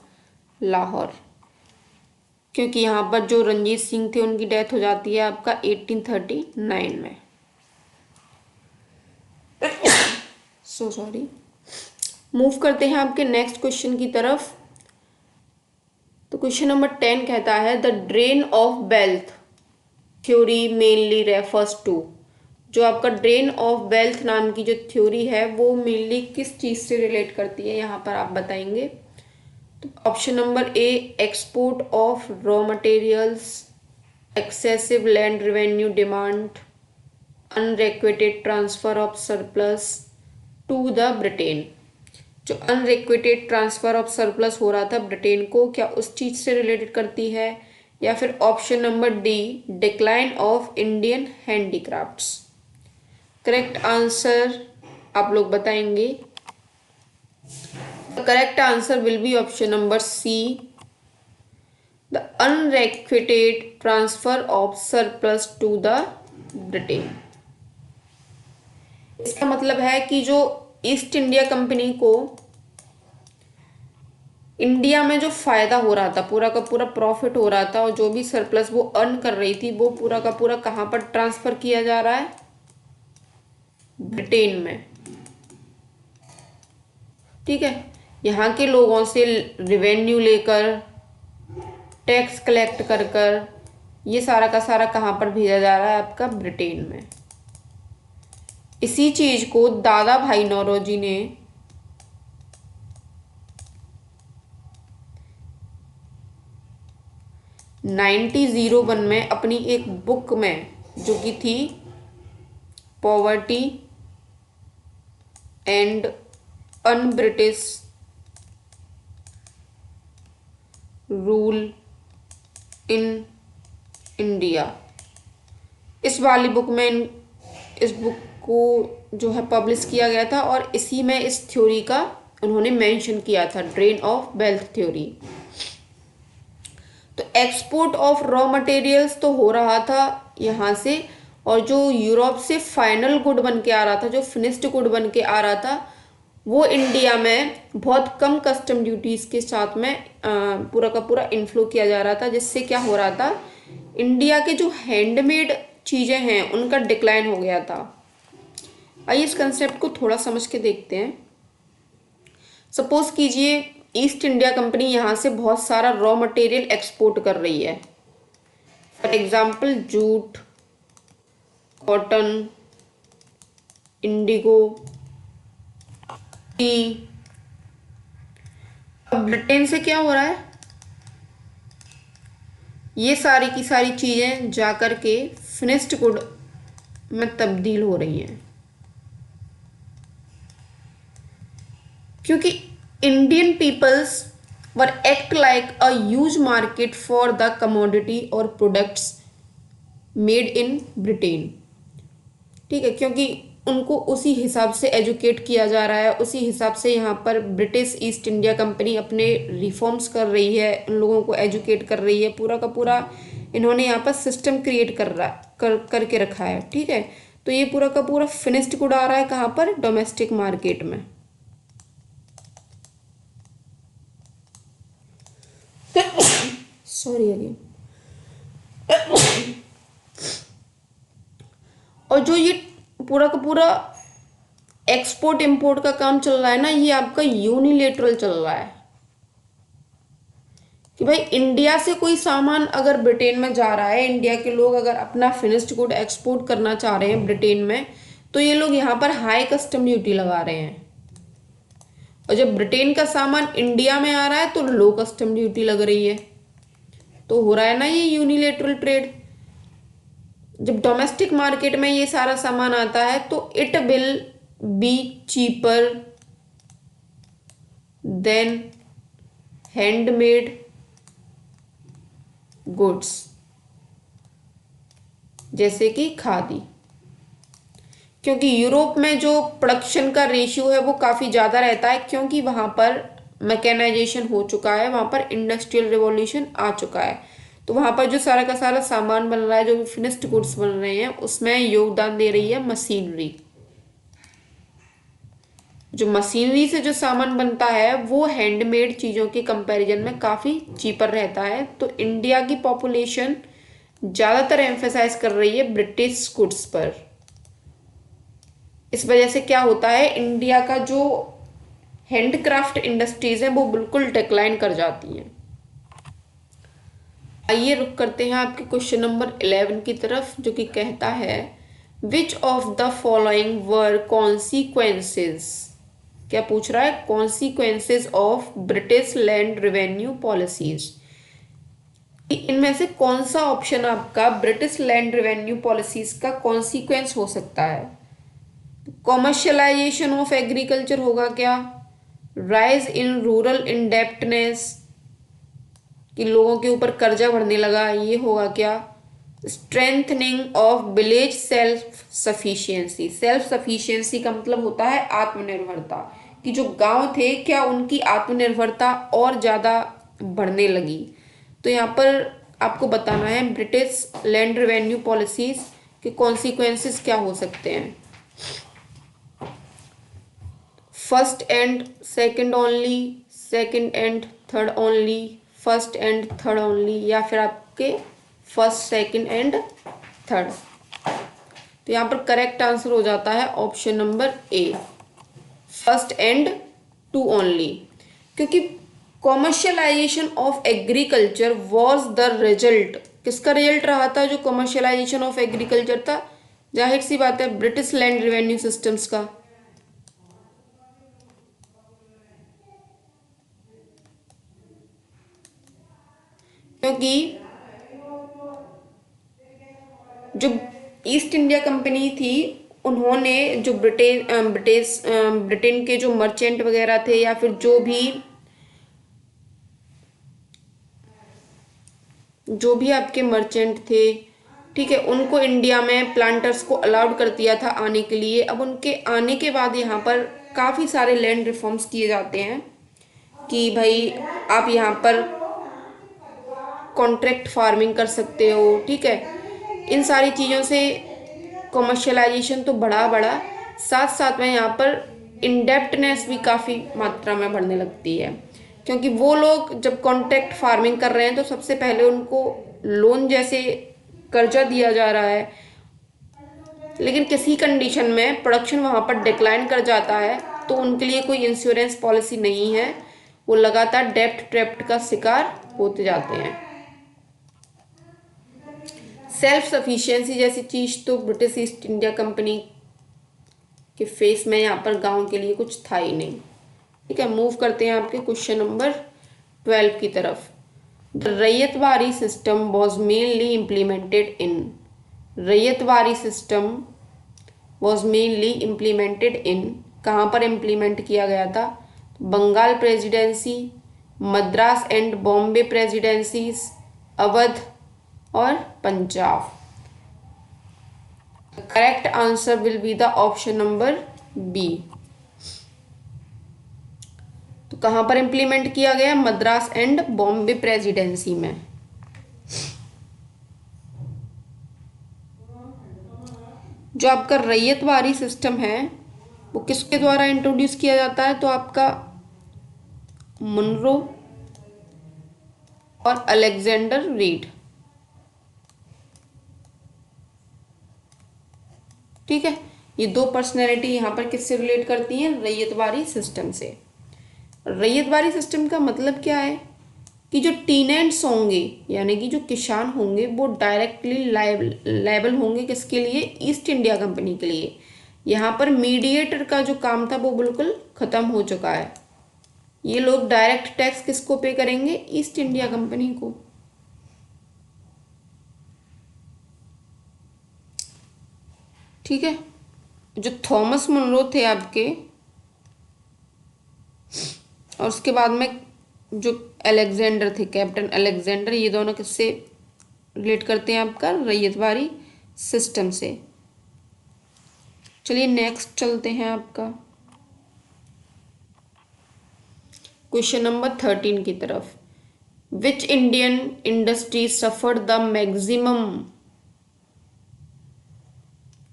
लाहौर, क्योंकि यहाँ पर जो रंजीत सिंह थे उनकी डेथ हो जाती है आपका 1839 में। So sorry. मूव करते हैं आपके नेक्स्ट क्वेश्चन की तरफ। तो क्वेश्चन नंबर 10 कहता है the drain of wealth theory mainly refers to. जो आपका ड्रेन ऑफ वेल्थ नाम की जो थ्योरी है वो मेनली किस चीज़ से रिलेट करती है, यहाँ पर आप बताएंगे। तो option number A export of raw materials, excessive land revenue demand, unrequited transfer of surplus to the Britain. जो अनरिक्वेटेड ट्रांसफर ऑफ सरप्लस हो रहा था ब्रिटेन को, क्या उस चीज़ से रिलेटेड करती है, या फिर option number D decline of Indian handicrafts. Correct answer आप लोग बताएंगे। The correct answer will be option number C, the unrequited transfer of surplus to the Britain. इसका मतलब है कि जो ईस्ट इंडिया कंपनी को इंडिया में जो फायदा हो रहा था, पूरा का पूरा प्रॉफिट हो रहा था, और जो भी सरप्लस वो अर्न कर रही थी, वो पूरा का पूरा कहाँ पर ट्रांसफर किया जा रहा है? ब्रिटेन में। ठीक है, यहाँ के लोगों से रिवेन्यू लेकर, टैक्स कलेक्ट कर कर, ये सारा का सारा कहाँ पर भेजा जा रहा है? आपका ब्रिटेन में। इसी चीज को दादा भाई नौरोजी ने 1901 में अपनी एक बुक में, जो कि थी poverty and un British rule in India, इस वाली बुक में इस बुक को जो है पब्लिश किया गया था, और इसी में इस थ्योरी का उन्होंने मेंशन किया था, ड्रेन ऑफ वेल्थ थ्योरी। तो एक्सपोर्ट ऑफ रॉ मटेरियल्स तो हो रहा था यहाँ से, और जो यूरोप से फाइनल गुड बन के आ रहा था, जो फिनिश्ड गुड बन के आ रहा था, वो इंडिया में बहुत कम कस्टम ड्यूटीज के साथ में पूरा का पूरा इन्फ्लो किया जा रहा था, जिससे क्या हो रहा था, इंडिया के जो हैंडमेड चीज़ें हैं उनका डिक्लाइन हो गया था। आइए इस कंसेप्ट को थोड़ा समझ के देखते हैं। सपोज कीजिए ईस्ट इंडिया कंपनी यहाँ से बहुत सारा रॉ मटेरियल एक्सपोर्ट कर रही है, for example jute, cotton, Indigo, T. अब ब्रिटेन से क्या हो रहा है, ये सारी की सारी चीजें जाकर के फिनिश्ड गुड में तब्दील हो रही हैं, क्योंकि Indian peoples were act like a huge market for the commodity और प्रोडक्ट्स मेड इन ब्रिटेन। ठीक है, क्योंकि उनको उसी हिसाब से एजुकेट किया जा रहा है, उसी हिसाब से यहाँ पर ब्रिटिश ईस्ट इंडिया कंपनी अपने रिफॉर्म्स कर रही है, उन लोगों को एजुकेट कर रही है, पूरा का पूरा इन्होंने यहाँ पर सिस्टम क्रिएट करके रखा है। ठीक है, तो ये पूरा का पूरा फिनिश्ड गुड आ रहा है कहाँ पर? डोमेस्टिक मार्केट में। Sorry again. और जो ये पूरा का पूरा एक्सपोर्ट इंपोर्ट का काम चल रहा है ना, ये आपका यूनिलेटरल चल रहा है, कि भाई इंडिया से कोई सामान अगर ब्रिटेन में जा रहा है, इंडिया के लोग अगर अपना फिनिश्ड गुड एक्सपोर्ट करना चाह रहे हैं ब्रिटेन में, तो ये लोग यहाँ पर हाई कस्टम ड्यूटी लगा रहे हैं, और जब ब्रिटेन का सामान इंडिया में आ रहा है तो लो कस्टम ड्यूटी लग रही है। तो हो रहा है ना ये यूनिलेटरल ट्रेड। जब डोमेस्टिक मार्केट में ये सारा सामान आता है तो it will be cheaper than handmade goods, जैसे कि खादी, क्योंकि यूरोप में जो प्रोडक्शन का रेशियो है वो काफ़ी ज़्यादा रहता है, क्योंकि वहाँ पर मैकेनाइजेशन हो चुका है, वहाँ पर इंडस्ट्रियल रिवॉल्यूशन आ चुका है। तो वहाँ पर जो सारा का सारा सामान बन रहा है, जो भी फिनिश्ड गुड्स बन रहे हैं, उसमें योगदान दे रही है मशीनरी। जो मशीनरी से जो सामान बनता है वो हैंडमेड चीज़ों के कंपैरिजन में काफ़ी चीपर रहता है। तो इंडिया की पॉपुलेशन ज़्यादातर एम्फेसाइज कर रही है ब्रिटिश गुड्स पर। इस वजह से क्या होता है, इंडिया का जो हैंडक्राफ्ट इंडस्ट्रीज है वो बिल्कुल डिक्लाइन कर जाती हैं। आइए रुक करते हैं आपके क्वेश्चन नंबर 11 की तरफ, जो कि कहता है विच of the following were consequences. क्या पूछ रहा है? Consequences of British land revenue policies. इनमें से कौन सा ऑप्शन आपका ब्रिटिश लैंड रेवेन्यू पॉलिसीज का कॉन्सिक्वेंस हो सकता है? कॉमर्शियलाइजेशन ऑफ एग्रीकल्चर होगा क्या? राइज इन रूरल इंडेप्टनेस, कि लोगों के ऊपर कर्जा बढ़ने लगा, ये होगा क्या? Strengthening of village self sufficiency. Self sufficiency का मतलब होता है आत्मनिर्भरता, कि जो गांव थे क्या उनकी आत्मनिर्भरता और ज़्यादा बढ़ने लगी। तो यहाँ पर आपको बताना है ब्रिटिश लैंड रेवेन्यू पॉलिसीज के कॉन्सिक्वेंसेस क्या हो सकते हैं। First and second only, second and third only, first and third only, या फिर आपके फर्स्ट सेकंड एंड थर्ड। तो यहाँ पर करेक्ट आंसर हो जाता है option number A, first and two only, क्योंकि commercialisation of agriculture was the result. किसका रिजल्ट रहा था जो कॉमर्शियलाइजेशन ऑफ एग्रीकल्चर था? जाहिर सी बात है ब्रिटिश लैंड रेवेन्यू सिस्टम्स का। क्योंकि जो ईस्ट इंडिया कंपनी थी उन्होंने जो ब्रिटेन के जो मर्चेंट वगैरह थे या फिर जो भी आपके मर्चेंट थे, ठीक है, उनको इंडिया में प्लांटर्स को अलाउड कर दिया था आने के लिए। अब उनके आने के बाद यहाँ पर काफ़ी सारे लैंड रिफॉर्म्स किए जाते हैं कि भाई आप यहाँ पर कॉन्ट्रैक्ट फार्मिंग कर सकते हो, ठीक है। इन सारी चीज़ों से कमर्शियलाइजेशन तो बढ़ा साथ साथ में यहाँ पर इनडेप्टनेस भी काफ़ी मात्रा में बढ़ने लगती है, क्योंकि वो लोग जब कॉन्ट्रैक्ट फार्मिंग कर रहे हैं तो सबसे पहले उनको लोन जैसे कर्जा दिया जा रहा है, लेकिन किसी कंडीशन में प्रोडक्शन वहाँ पर डिक्लाइन कर जाता है तो उनके लिए कोई इंश्योरेंस पॉलिसी नहीं है, वो लगातार डेप्ट ट्रैप्ट का शिकार होते जाते हैं। सेल्फ सफिशिएंसी जैसी चीज तो ब्रिटिश ईस्ट इंडिया कंपनी के फेस में यहाँ पर गांव के लिए कुछ था ही नहीं, ठीक है। मूव करते हैं आपके क्वेश्चन नंबर 12 की तरफ। The Ryotwari system was mainly implemented in, Ryotwari system was mainly implemented in, कहाँ पर इम्प्लीमेंट किया गया था? Bengal presidency, Madras and Bombay presidencies, Awadh और Punjab. Correct answer will be the option number B. तो कहां पर इंप्लीमेंट किया गया? मद्रास एंड बॉम्बे प्रेसिडेंसी में। जो आपका रैयतवाड़ी सिस्टम है वो किसके द्वारा इंट्रोड्यूस किया जाता है? तो आपका मुनरो और अलेक्जेंडर रीड, ठीक है। ये दो पर्सनैलिटी यहाँ पर किससे रिलेट करती हैं? रैयतवाड़ी सिस्टम से। रैयतवाड़ी सिस्टम का मतलब क्या है कि जो टीनेंट्स होंगे यानी कि जो किसान होंगे वो डायरेक्टली लायबल होंगे किसके लिए? ईस्ट इंडिया कंपनी के लिए। यहाँ पर मीडिएटर का जो काम था वो बिल्कुल खत्म हो चुका है। ये लोग डायरेक्ट टैक्स किसको पे करेंगे? ईस्ट इंडिया कंपनी को। ठीक है। जो थॉमस मुनरो थे आपके, और उसके बाद में जो अलेक्जेंडर थे, कैप्टन अलेक्जेंडर, ये दोनों किससे रिलेट करते हैं? आपका रैयतवाड़ी सिस्टम से। चलिए नेक्स्ट चलते हैं आपका क्वेश्चन नंबर 13 की तरफ। Which Indian industry suffered the maximum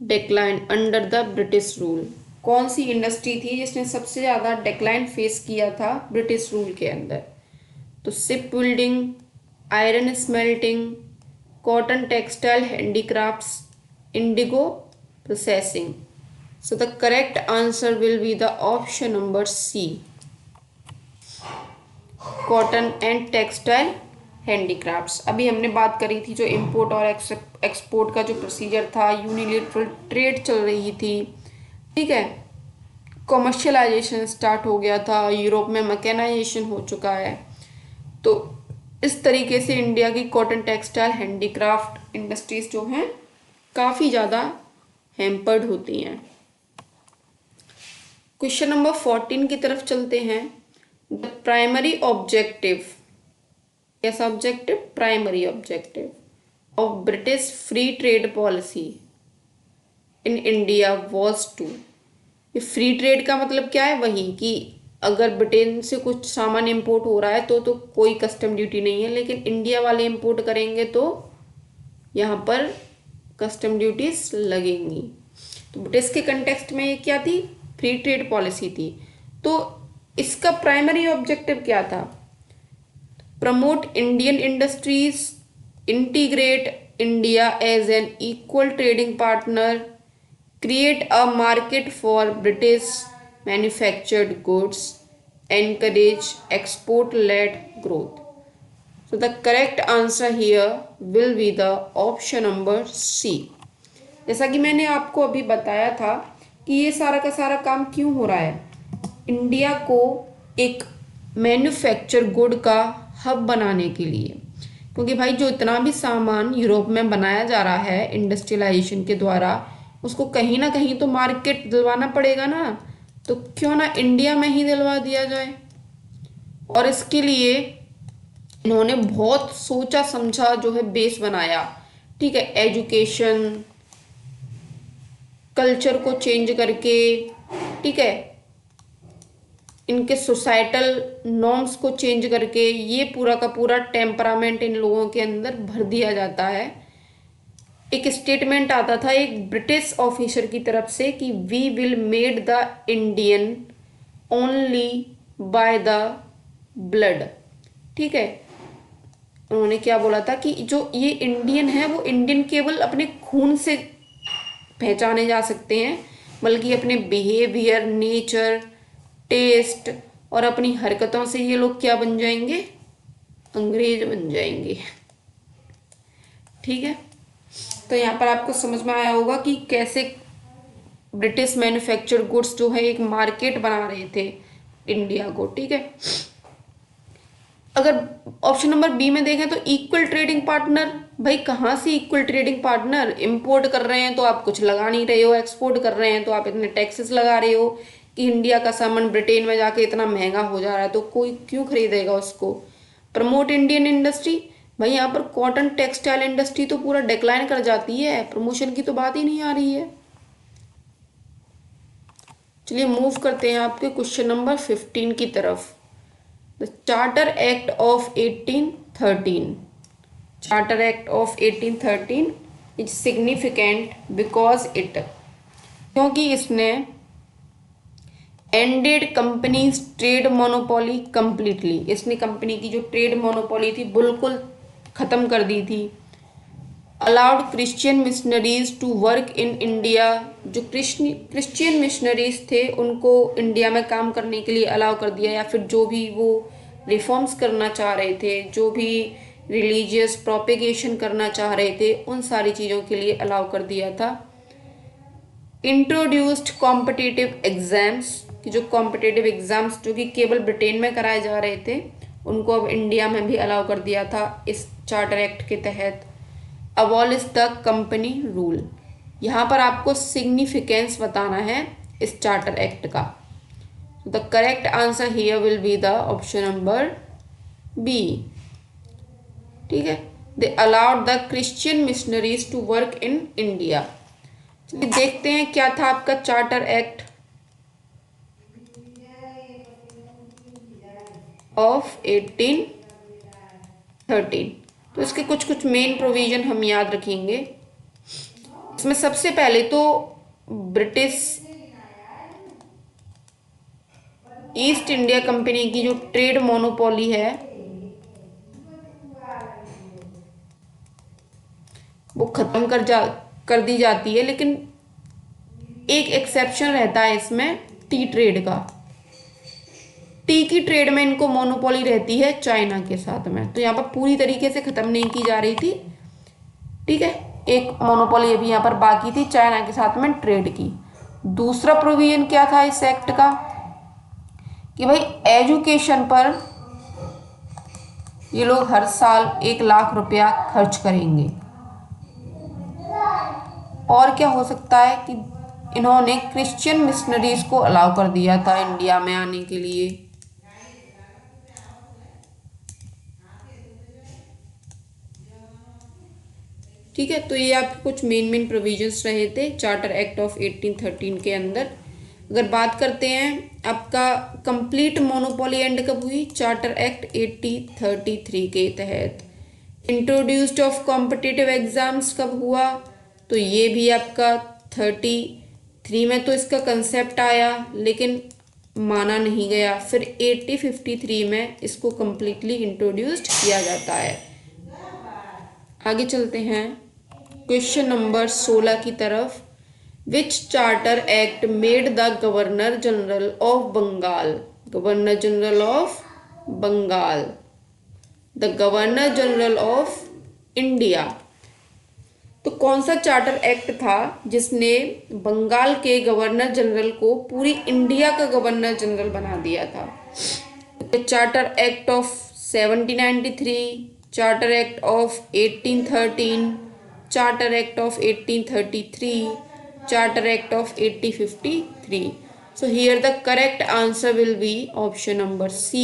decline under the British rule? कौन सी इंडस्ट्री थी जिसने सबसे ज़्यादा डिक्लाइन फेस किया था ब्रिटिश रूल के अंदर? तो ship building, iron smelting, cotton textile handicrafts, indigo processing. So the correct answer will be the option number C, cotton and textile handicrafts. अभी हमने बात करी थी जो इंपोर्ट और एक्सपोर्ट का जो प्रोसीजर था, यूनिलेटरल ट्रेड चल रही थी, ठीक है, कॉमर्शियलाइजेशन स्टार्ट हो गया था, यूरोप में मैकेनाइजेशन हो चुका है। तो इस तरीके से इंडिया की कॉटन टेक्सटाइल हैंडीक्राफ्ट इंडस्ट्रीज जो हैं काफ़ी ज़्यादा हैम्पर्ड होती हैं। क्वेश्चन नंबर 14 की तरफ चलते हैं। द प्राइमरी ऑब्जेक्टिव, कैसा objective? Primary objective of British free trade policy in India was to। ये फ्री ट्रेड का मतलब क्या है? वही कि अगर ब्रिटेन से कुछ सामान इंपोर्ट हो रहा है तो कोई कस्टम ड्यूटी नहीं है, लेकिन इंडिया वाले इंपोर्ट करेंगे तो यहाँ पर कस्टम ड्यूटीज लगेंगी। तो ब्रिटिश के कंटेक्स्ट में ये क्या थी? फ्री ट्रेड पॉलिसी थी। तो इसका प्राइमरी ऑब्जेक्टिव क्या था? Promote Indian industries, integrate India as an equal trading partner, create a market for British manufactured goods, encourage export-led growth. So the correct answer here will be the option number C। जैसा कि मैंने आपको अभी बताया था कि ये सारा का सारा काम क्यों हो रहा है, इंडिया को एक मैन्युफैक्चर गुड का हब बनाने के लिए। क्योंकि भाई जो इतना भी सामान यूरोप में बनाया जा रहा है इंडस्ट्रियलाइजेशन के द्वारा, उसको कहीं ना कहीं तो मार्केट दिलवाना पड़ेगा ना, तो क्यों ना इंडिया में ही दिलवा दिया जाए। और इसके लिए इन्होंने बहुत सोचा समझा जो है बेस बनाया। ठीक है, एजुकेशन कल्चर को चेंज करके, ठीक है, इनके सोसाइटल नॉर्म्स को चेंज करके ये पूरा का पूरा टेम्परामेंट इन लोगों के अंदर भर दिया जाता है। एक स्टेटमेंट आता था एक ब्रिटिश ऑफिसर की तरफ से कि we will made the Indian only by the blood. ठीक है, उन्होंने क्या बोला था कि जो ये इंडियन है वो इंडियन केवल अपने खून से पहचाने जा सकते हैं, बल्कि अपने बिहेवियर, नेचर, टेस्ट और अपनी हरकतों से ये लोग क्या बन जाएंगे? अंग्रेज बन जाएंगे। ठीक है, तो यहाँ पर आपको समझ में आया होगा कि कैसे ब्रिटिश मैन्युफैक्चर्ड गुड्स जो है एक मार्केट बना रहे थे इंडिया को। ठीक है, अगर ऑप्शन नंबर बी में देखें तो इक्वल ट्रेडिंग पार्टनर, भाई कहाँ से इक्वल ट्रेडिंग पार्टनर? इंपोर्ट कर रहे हैं तो आप कुछ लगा नहीं रहे हो, एक्सपोर्ट कर रहे हैं तो आप इतने टैक्सेस लगा रहे हो कि इंडिया का सामान ब्रिटेन में जाके इतना महंगा हो जा रहा है, तो कोई क्यों खरीदेगा उसको। प्रमोट इंडियन इंडस्ट्री, भाई यहाँ पर कॉटन टेक्सटाइल इंडस्ट्री तो पूरा डिक्लाइन कर जाती है, प्रमोशन की तो बात ही नहीं आ रही है। चलिए मूव करते हैं आपके क्वेश्चन नंबर 15 की तरफ। The charter act of 1813। Charter act of 1813 is significant because it, क्योंकि इसने ended companies trade monopoly completely, इसने कंपनी की जो ट्रेड मोनोपोली थी बिल्कुल खत्म कर दी थी। Allowed Christian missionaries to work in India, जो क्रिश्चियन मिशनरीज थे उनको इंडिया में काम करने के लिए अलाउ कर दिया, या फिर जो भी वो रिफॉर्म्स करना चाह रहे थे, जो भी रिलीजियस प्रोपेगेशन करना चाह रहे थे, उन सारी चीज़ों के लिए अलाउ कर दिया था। इंट्रोड्यूस्ड कॉम्पिटिटिव एग्जाम्स, कि जो कॉम्पिटिटिव एग्जाम्स जो कि केवल ब्रिटेन में कराए जा रहे थे उनको अब इंडिया में भी अलाउ कर दिया था इस चार्टर एक्ट के तहत। अबॉलिश द कंपनी रूल, यहाँ पर आपको सिग्निफिकेंस बताना है इस चार्टर एक्ट का। The correct answer here will be the option number B. ठीक है, they allowed the Christian missionaries to work in India. चलिए देखते हैं क्या था आपका चार्टर एक्ट ऑफ 1813। तो इसके कुछ कुछ मेन प्रोविजन हम याद रखेंगे। इसमें सबसे पहले तो ब्रिटिश ईस्ट इंडिया कंपनी की जो ट्रेड मोनोपोली है वो खत्म कर दी जाती है, लेकिन एक एक्सेप्शन रहता है इसमें, टी ट्रेड का। टी की ट्रेड में इनको मोनोपोली रहती है चाइना के साथ में, तो यहाँ पर पूरी तरीके से खत्म नहीं की जा रही थी। ठीक है, एक मोनोपोली अभी यहाँ पर बाकी थी चाइना के साथ में ट्रेड की। दूसरा प्रोविजन क्या था इस एक्ट का कि भाई एजुकेशन पर ये लोग हर साल 1 लाख रुपया खर्च करेंगे। और क्या हो सकता है कि इन्होंने क्रिश्चियन मिशनरीज को अलाउ कर दिया था इंडिया में आने के लिए। ठीक है, तो ये आपके कुछ मेन प्रोविजंस रहे थे चार्टर एक्ट ऑफ 1813 के अंदर। अगर बात करते हैं आपका कंप्लीट मोनोपोली एंड कब हुई, चार्टर एक्ट 1833 के तहत। इंट्रोड्यूस्ड ऑफ कॉम्पिटिटिव एग्जाम्स कब हुआ, तो ये भी आपका 33 में तो इसका कंसेप्ट आया लेकिन माना नहीं गया, फिर 1853 में इसको कम्प्लीटली इंट्रोड्यूस्ड किया जाता है। आगे चलते हैं क्वेश्चन नंबर 16 की तरफ। Which charter act made the governor general of Bengal, governor general of Bengal the governor general of India. तो कौन सा चार्टर एक्ट था जिसने बंगाल के गवर्नर जनरल को पूरी इंडिया का गवर्नर जनरल बना दिया था? Charter act of 1793, charter act of 1813, charter act of 1833, charter act of 1853. So here the correct answer will be option number C,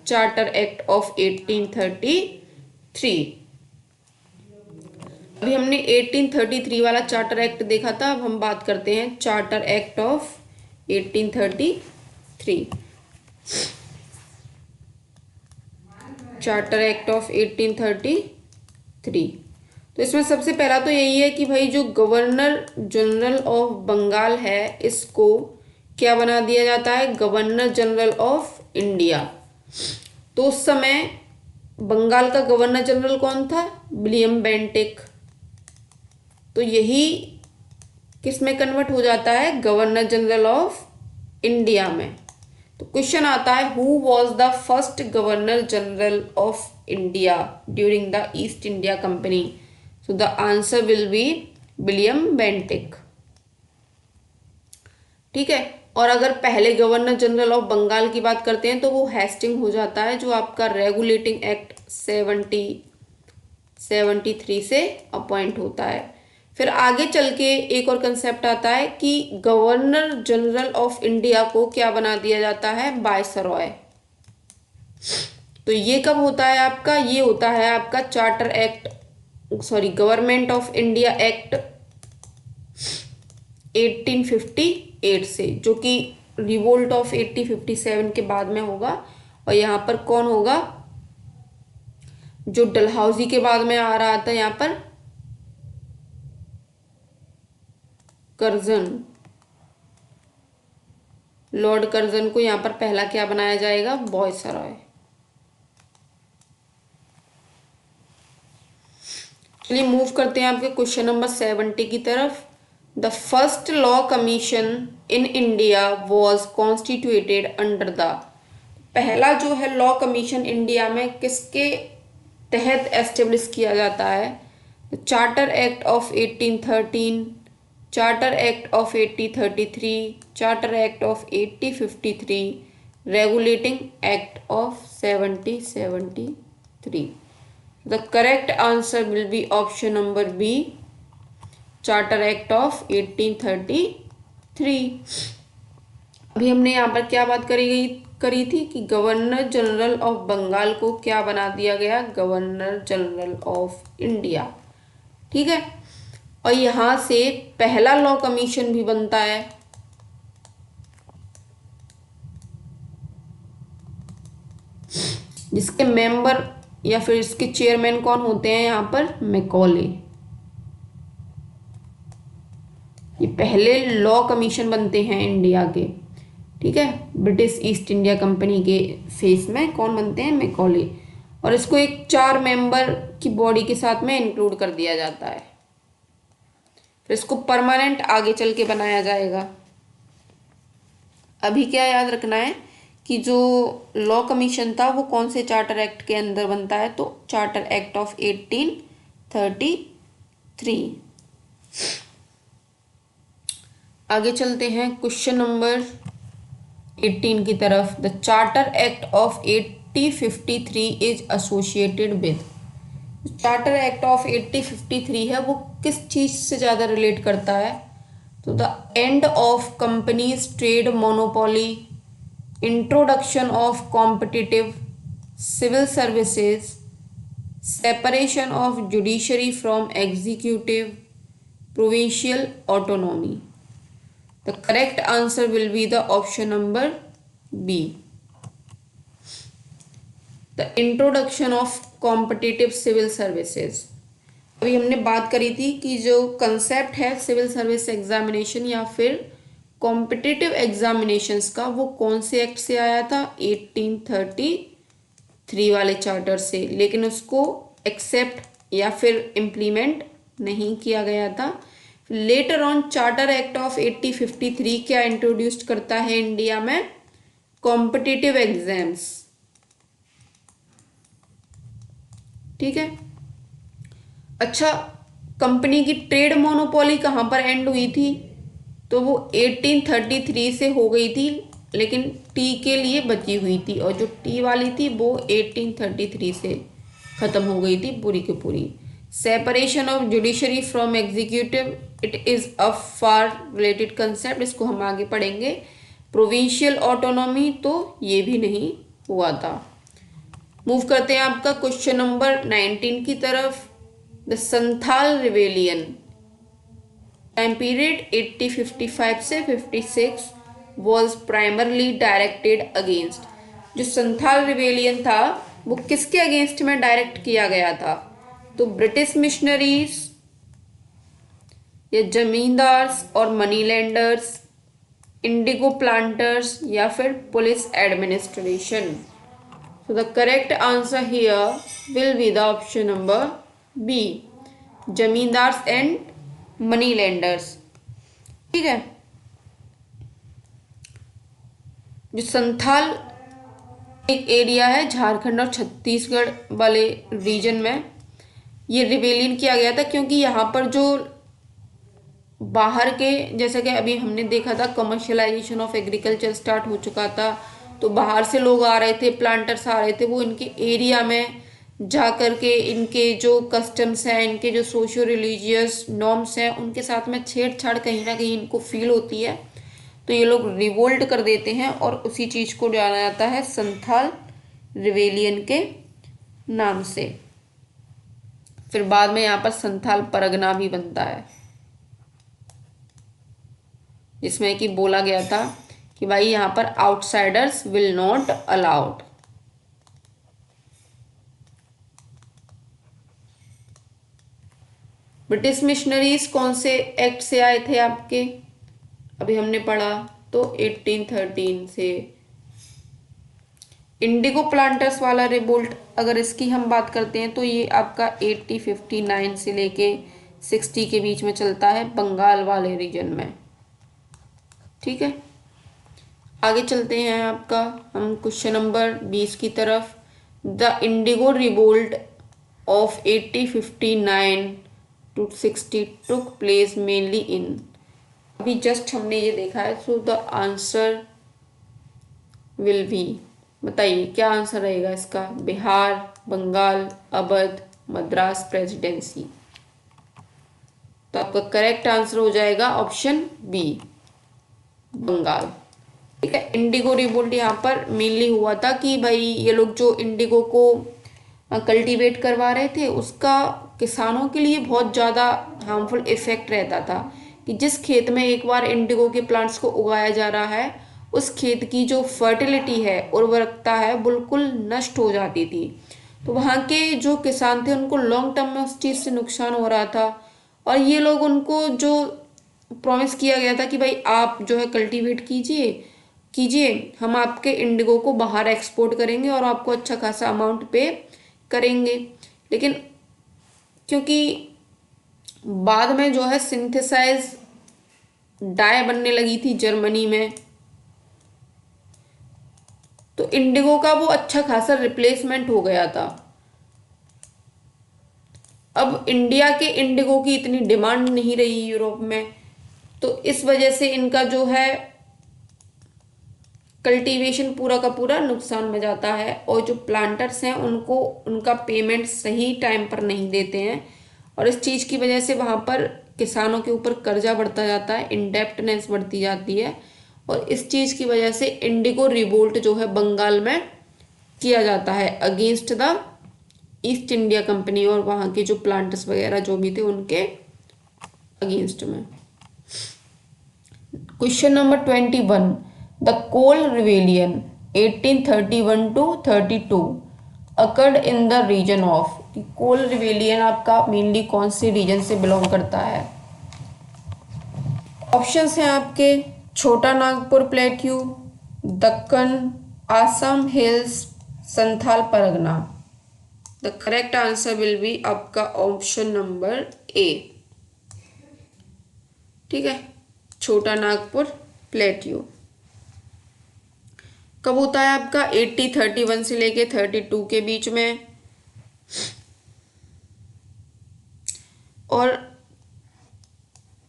charter act of 1833. अभी हमने 1833 वाला चार्टर एक्ट देखा था, अब हम बात करते हैं charter act of 1833। Charter act of 1833, तो इसमें सबसे पहला तो यही है कि भाई जो गवर्नर जनरल ऑफ बंगाल है इसको क्या बना दिया जाता है, गवर्नर जनरल ऑफ इंडिया। तो उस समय बंगाल का गवर्नर जनरल कौन था, विलियम बेंटिक। तो यही किस में कन्वर्ट हो जाता है, गवर्नर जनरल ऑफ इंडिया में। तो क्वेश्चन आता है who was the first governor general of India during the East India company. So the answer will B William Bentinck. ठीक है, और अगर पहले गवर्नर जनरल ऑफ बंगाल की बात करते हैं तो वो हेस्टिंग हो जाता है, जो आपका रेगुलेटिंग एक्ट 73 से अपॉइंट होता है। फिर आगे चल के एक और कंसेप्ट आता है कि गवर्नर जनरल ऑफ इंडिया को क्या बना दिया जाता है, वायसरॉय। तो ये कब होता है आपका, ये होता है आपका charter act government of India act 1858 से, जो कि रिवोल्ट ऑफ 1857 के बाद में होगा। और यहाँ पर कौन होगा, जो डलहौजी के बाद में आ रहा था यहाँ पर कर्जन, लॉर्ड कर्जन को यहाँ पर पहला क्या बनाया जाएगा, वायसरॉय। चलिए मूव करते हैं आपके क्वेश्चन नंबर 70 की तरफ। The first law commission in India was constituted under the, पहला जो है लॉ कमीशन इंडिया में किसके तहत एस्टेब्लिश किया जाता है, charter act of 1813, charter act of 1833, charter act of 1853, regulating act of 1773। The correct answer will be option number B, charter act of 1833। अभी हमने यहाँ पर क्या बात करी थी कि गवर्नर जनरल ऑफ बंगाल को क्या बना दिया गया, गवर्नर जनरल ऑफ इंडिया। ठीक है, और यहाँ से पहला लॉ कमीशन भी बनता है, जिसके मेंबर या फिर इसके चेयरमैन कौन होते हैं, यहाँ पर मैकॉले। ये पहले लॉ कमीशन बनते हैं इंडिया के। ठीक है, ब्रिटिश ईस्ट इंडिया कंपनी के फेस में कौन बनते हैं, मैकॉले। और इसको एक 4 मेंबर की बॉडी के साथ में इंक्लूड कर दिया जाता है। फिर इसको परमानेंट आगे चल के बनाया जाएगा। अभी क्या याद रखना है कि जो लॉ कमीशन था वो कौन से चार्टर एक्ट के अंदर बनता है, तो चार्टर एक्ट ऑफ 1833। आगे चलते हैं क्वेश्चन नंबर 18 की तरफ। The charter act of 1853 is associated with, charter act of 1853 है वो किस चीज से ज़्यादा रिलेट करता है, तो the end of company's trade monopoly, introduction of competitive civil services, separation of judiciary from executive, provincial autonomy. The correct answer will be the option number B, the introduction of competitive civil services. अभी हमने बात करी थी कि जो concept है civil service examination या फिर कॉम्पिटिटिव एग्जामिनेशंस का, वो कौन से एक्ट से आया था, 1833 वाले चार्टर से, लेकिन उसको एक्सेप्ट या फिर इम्प्लीमेंट नहीं किया गया था। Later on charter act of 1853 क्या इंट्रोड्यूस करता है इंडिया में, कॉम्पिटिटिव एग्जाम्स। ठीक है। अच्छा, कंपनी की ट्रेड मोनोपोली कहाँ पर एंड हुई थी, तो वो 1833 से हो गई थी, लेकिन टी के लिए बची हुई थी, और जो टी वाली थी वो 1833 से ख़त्म हो गई थी पूरी की पूरी। Separation of judiciary from executive, it is a far related concept, इसको हम आगे पढ़ेंगे। प्रोविंशियल ऑटोनॉमी, तो ये भी नहीं हुआ था। मूव करते हैं आपका क्वेश्चन नंबर 19 की तरफ। The Santhal rebellion, time period 1855 से 56 वॉज प्राइमरली डायरेक्टेड अगेंस्ट। जो संथाल रिवेलियन था वो किसके अगेंस्ट में डायरेक्ट किया गया था, तो ब्रिटिश मिशनरीज या जमींदार्स और मनी लेंडर्स, इंडिगो प्लांटर्स या फिर police administration. So the correct answer here will be the option number B, zamindars and money lenders. ठीक है। जो संथाल एक एरिया है झारखंड और छत्तीसगढ़ वाले रीजन में, ये रिवेलियन किया गया था क्योंकि यहाँ पर जो बाहर के, जैसे कि अभी हमने देखा था कमर्शियलाइजेशन ऑफ एग्रीकल्चर स्टार्ट हो चुका था, तो बाहर से लोग आ रहे थे, प्लांटर्स आ रहे थे, वो इनके एरिया में जा कर के इनके जो कस्टम्स हैं, इनके जो सोशियो रिलीजियस नॉर्म्स हैं, उनके साथ में छेड़छाड़ कहीं ना कहीं इनको फील होती है, तो ये लोग रिवोल्ट कर देते हैं और उसी चीज़ को जाना जाता है संथाल रिवेलियन के नाम से। फिर बाद में यहाँ पर संथाल परगना भी बनता है, जिसमें कि बोला गया था कि भाई यहाँ पर outsiders will not allowed. British missionaries कौन से एक्ट से आए थे आपके, अभी हमने पढ़ा तो 1813 से। इंडिगो प्लांटर्स वाला रिवोल्ट अगर इसकी हम बात करते हैं तो ये आपका 1859 से लेके 60 के बीच में चलता है बंगाल वाले रीजन में। ठीक है, आगे चलते हैं आपका हम क्वेश्चन नंबर 20 की तरफ। The Indigo revolt of 1859 to 60 took place mainly इन, अभी जस्ट हमने ये देखा है, so the answer will B, बताइए क्या आंसर रहेगा इसका, बिहार, बंगाल, अवध, मद्रास प्रेसिडेंसी। तो आपका करेक्ट आंसर हो जाएगा ऑप्शन बी, बंगाल। ठीक है, इंडिगो रिवोल्ट यहाँ पर मेनली हुआ था कि भाई ये लोग जो इंडिगो को कल्टीवेट करवा रहे थे, उसका किसानों के लिए बहुत ज़्यादा हार्मफुल इफेक्ट रहता था कि जिस खेत में एक बार इंडिगो के प्लांट्स को उगाया जा रहा है, उस खेत की जो फर्टिलिटी है, उर्वरकता है, बिल्कुल नष्ट हो जाती थी। तो वहाँ के जो किसान थे उनको लॉन्ग टर्म में उस चीज़ से नुकसान हो रहा था, और ये लोग उनको जो प्रॉमिस किया गया था कि भाई आप जो है कल्टीवेट कीजिए, हम आपके इंडिगो को बाहर एक्सपोर्ट करेंगे और आपको अच्छा खासा अमाउंट पे करेंगे। लेकिन क्योंकि बाद में जो है सिंथेसाइज डाई बनने लगी थी जर्मनी में, तो इंडिगो का वो अच्छा खासा रिप्लेसमेंट हो गया था। अब इंडिया के इंडिगो की इतनी डिमांड नहीं रही यूरोप में, तो इस वजह से इनका जो है कल्टीवेशन पूरा का पूरा नुकसान में जाता है, और जो प्लांटर्स हैं उनको उनका पेमेंट सही टाइम पर नहीं देते हैं, और इस चीज़ की वजह से वहाँ पर किसानों के ऊपर कर्जा बढ़ता जाता है, इंडेप्टनेस बढ़ती जाती है, और इस चीज़ की वजह से इंडिगो रिवोल्ट जो है बंगाल में किया जाता है against the East India company और वहाँ के जो प्लांटर्स वगैरह जो भी थे उनके अगेंस्ट में। Question number 21, the Kol rebellion 1831 to 32 occurred in the region of. Kol rebellion आपका मेनली कौन से रीजन से बिलोंग करता है? ऑप्शंस हैं आपके छोटा Nagpur plateau, Deccan, Assam hills, Santhal Pargana. The correct answer will B आपका ऑप्शन नंबर ए। ठीक है, छोटा नागपुर प्लेट्यू कब होता है आपका? 1831 से लेके 32 के बीच में। और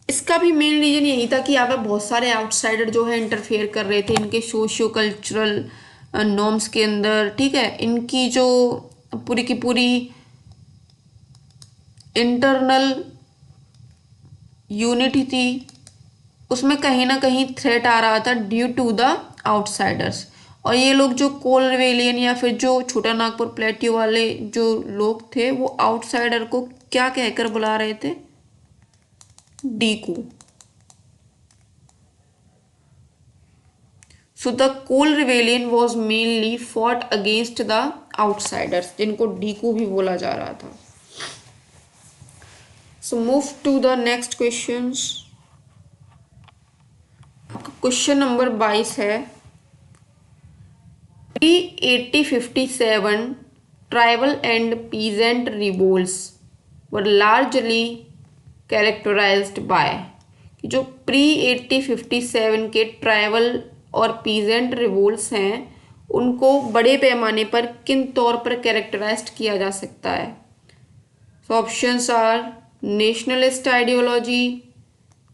इसका भी मेन रीजन यही था कि यहाँ पे बहुत सारे आउटसाइडर जो है इंटरफेयर कर रहे थे इनके सोशियो कल्चरल नॉर्म्स के अंदर। ठीक है, इनकी जो पूरी की पूरी इंटरनल यूनिटी थी उसमें कहीं ना कहीं थ्रेट आ रहा था ड्यू टू द आउटसाइडर्स। और ये लोग जो कोल रिवेलियन या फिर जो छोटा नागपुर प्लेट्यू वाले जो लोग थे वो आउटसाइडर को क्या कहकर बुला रहे थे? Diku. So the Kol rebellion was mainly fought against the outsiders, जिनको डीकू भी बोला जा रहा था। So move to the next questions. Question number 22 है, pre 1857 tribal and peasant revolts were largely characterised by. जो प्री 1857 के ट्राइबल और पीजेंट रिवोल्ट्स हैं उनको बड़े पैमाने पर किन तौर पर कैरेक्टराइज्ड किया जा सकता है? So options are nationalist ideology,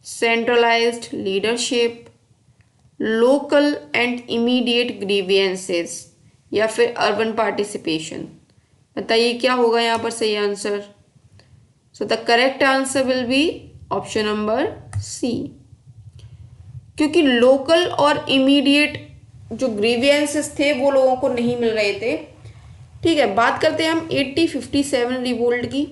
centralised leadership, local and immediate grievances, या फिर अर्बन पार्टिसिपेशन। बताइए क्या होगा यहाँ पर सही answer? So the correct answer will be option number C, क्योंकि लोकल और इमीडिएट जो ग्रीवियंसेस थे वो लोगों को नहीं मिल रहे थे। ठीक है, बात करते हैं हम 1857 रिवोल्ट की।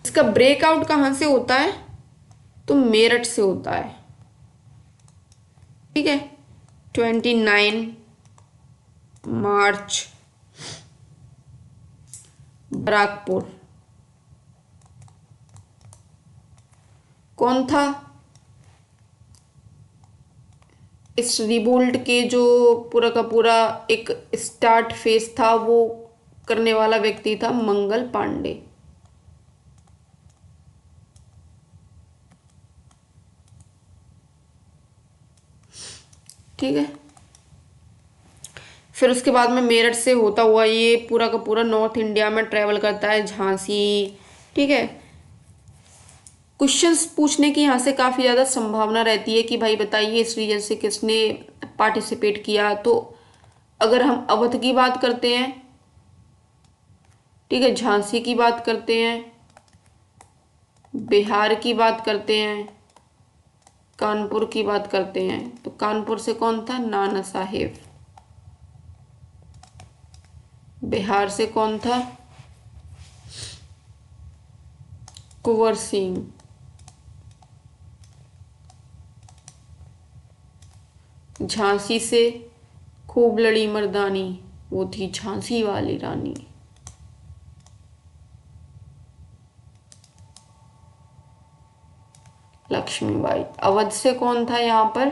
इसका ब्रेकआउट कहां से होता है? तो मेरठ से होता है। ठीक है, 29 मार्च बराकपुर। कौन था इस रिवोल्ट के जो पूरा का पूरा एक स्टार्ट फेज था वो करने वाला व्यक्ति था मंगल पांडे। ठीक है, फिर उसके बाद में मेरठ से होता हुआ ये पूरा का पूरा नॉर्थ इंडिया में ट्रेवल करता है, झांसी। ठीक है, क्वेश्चंस पूछने की यहाँ से काफ़ी ज़्यादा संभावना रहती है कि भाई बताइए इस रीजन से किसने पार्टिसिपेट किया। तो अगर हम अवध की बात करते हैं, ठीक है, झांसी की बात करते हैं, बिहार की बात करते हैं, कानपुर की बात करते हैं, तो कानपुर से कौन था? नाना साहेब। बिहार से कौन था? कुंवर सिंह। झांसी से खूब लड़ी मर्दानी, वो थी झांसी वाली रानी। लक्ष्मीबाई। अवध से कौन था यहाँ पर?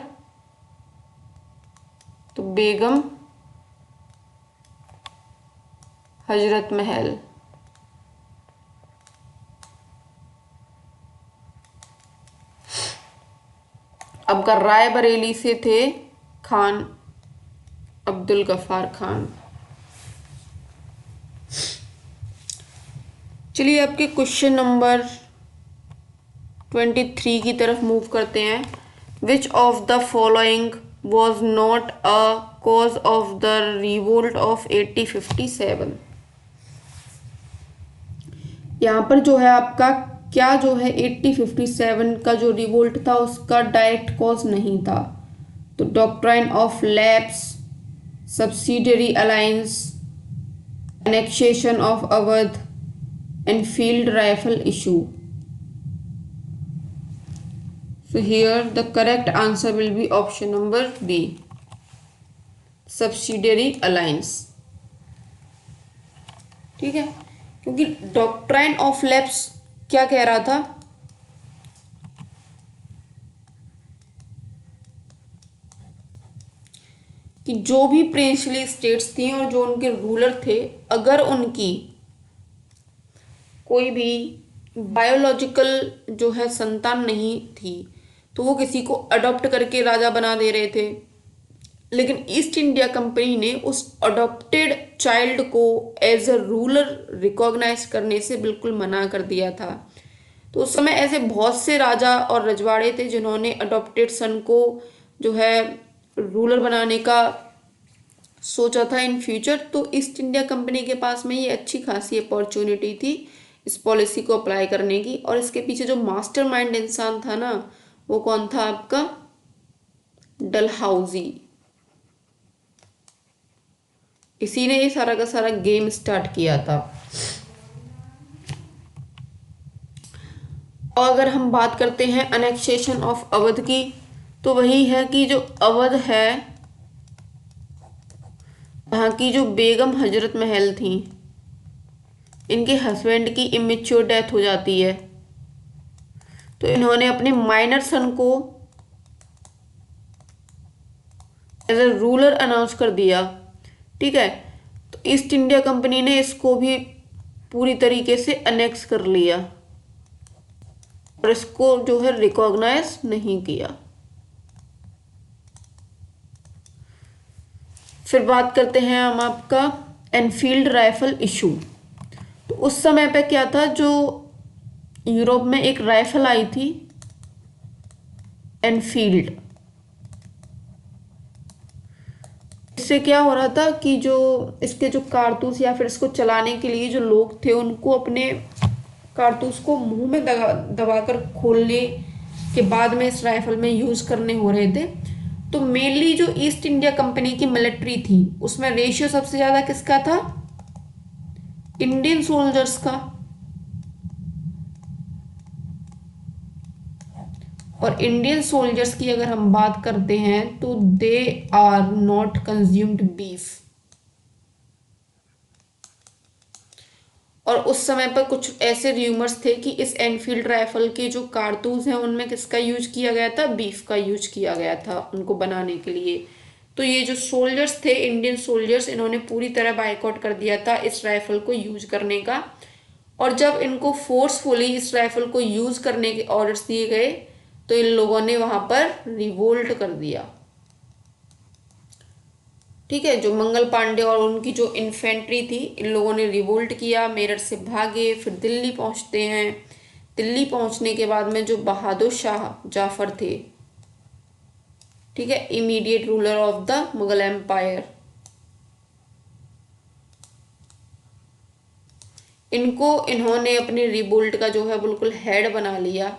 तो बेगम हजरत महल। अब का रायबरेली से थे खान अब्दुल गफ्फार खान। चलिए आपके क्वेश्चन नंबर 23 की तरफ मूव करते हैं। विच of the following was not a cause of the revolt of 1857। यहाँ पर जो है आपका क्या जो है 1857 का जो रिवोल्ट था उसका डायरेक्ट कॉज नहीं था। तो doctrine of lapse, subsidiary alliance, annexation of Awadh, and field rifle issue. So here the correct answer will be option number B, subsidiary alliance. ठीक है, क्योंकि डॉक्ट्राइन ऑफ लैप्स क्या कह रहा था कि जो भी प्रिंसली स्टेट्स थी और जो उनके रूलर थे, अगर उनकी कोई भी बायोलॉजिकल जो है संतान नहीं थी तो वो किसी को अडॉप्ट करके राजा बना दे रहे थे। लेकिन ईस्ट इंडिया कंपनी ने उस अडॉप्टेड चाइल्ड को एज अ रूलर रिकॉग्नाइज करने से बिल्कुल मना कर दिया था। तो उस समय ऐसे बहुत से राजा और रजवाड़े थे जिन्होंने अडॉप्टेड सन को जो है रूलर बनाने का सोचा था इन फ्यूचर। तो ईस्ट इंडिया कंपनी के पास में ये अच्छी खासी अपॉर्चुनिटी थी इस पॉलिसी को अप्लाई करने की। और इसके पीछे जो मास्टरमाइंड इंसान था ना, वो कौन था आपका? डलहौजी। इसी ने ये सारा का सारा गेम स्टार्ट किया था। और अगर हम बात करते हैं अनेक्सेशन ऑफ अवध की, तो वही है कि जो अवध है, वहाँ की जो बेगम हजरत महल थी, इनके हस्बैंड की इमेच्योर डेथ हो जाती है। तो इन्होंने अपने माइनर सन को एज ए रूलर अनाउंस कर दिया। ठीक है, तो ईस्ट इंडिया कंपनी ने इसको भी पूरी तरीके से अनेक्स कर लिया और इसको जो है रिकॉग्नाइज नहीं किया। फिर बात करते हैं हम आपका एनफील्ड राइफल इशू। तो उस समय पे क्या था, जो यूरोप में एक राइफल आई थी एनफील्ड। इससे क्या हो रहा था कि जो इसके जो कारतूस या फिर इसको चलाने के लिए जो लोग थे, उनको अपने कारतूस को मुंह में दबाकर खोलने के बाद में इस राइफल में यूज करने हो रहे थे। तो मेनली जो ईस्ट इंडिया कंपनी की मिलिट्री थी, उसमें रेशियो सबसे ज्यादा किसका था? इंडियन सोल्जर्स का। और इंडियन सोल्जर्स की अगर हम बात करते हैं तो they are not consumed beef. और उस समय पर कुछ ऐसे र्यूमर्स थे कि इस एनफील्ड राइफल के जो कारतूस हैं उनमें किसका यूज किया गया था? बीफ का यूज किया गया था उनको बनाने के लिए। तो ये जो सोल्जर्स थे, इंडियन सोल्जर्स, इन्होंने पूरी तरह बाइकआउट कर दिया था इस राइफल को यूज करने का। और जब इनको फोर्सफुली इस राइफल को यूज करने के ऑर्डर्स दिए गए तो इन लोगों ने वहां पर रिवोल्ट कर दिया। ठीक है, जो मंगल पांडे और उनकी जो इन्फेंट्री थी, इन लोगों ने रिवोल्ट किया, मेरठ से भागे, फिर दिल्ली पहुंचते हैं। दिल्ली पहुंचने के बाद में जो बहादुर शाह जाफर थे, ठीक है, immediate ruler of the Mughal empire, इन्होंने अपने रिवोल्ट का जो है बिल्कुल हेड बना लिया।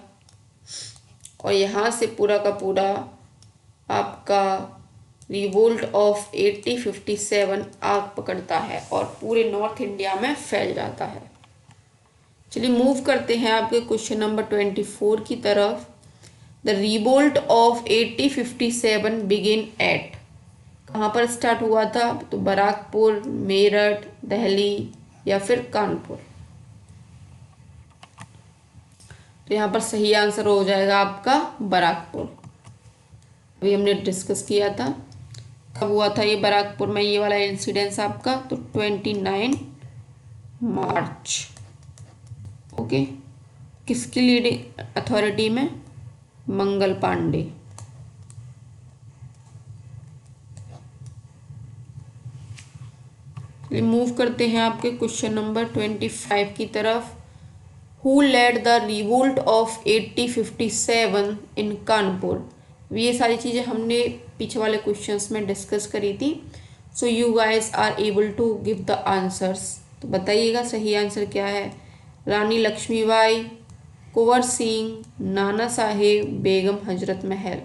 और यहाँ से पूरा का पूरा आपका रिवोल्ट ऑफ 1857 आग पकड़ता है और पूरे नॉर्थ इंडिया में फैल जाता है। चलिए मूव करते हैं आपके क्वेश्चन नंबर 24 की तरफ। The revolt of 1857 begin eight, कहाँ पर स्टार्ट हुआ था? तो बराकपुर, मेरठ, दिल्ली या फिर कानपुर। तो यहाँ पर सही आंसर हो जाएगा आपका बराकपुर। अभी हमने डिस्कस किया था कब हुआ था ये बराकपुर में ये वाला इंसिडेंस आपका, तो 29 मार्च। ओके, किसकी लीडिंग अथॉरिटी में? मंगल पांडे। मूव करते हैं आपके क्वेश्चन नंबर 25 की तरफ। Who led the revolt of 1857 in Kanpur? ये सारी चीज़ें हमने पीछे वाले क्वेश्चंस में डिस्कस करी थी। So you guys are able to give the answers. तो बताइएगा सही आंसर क्या है? रानी Lakshmibai, Kunwar Singh, Nana Saheb, Begum Hazrat Mahal.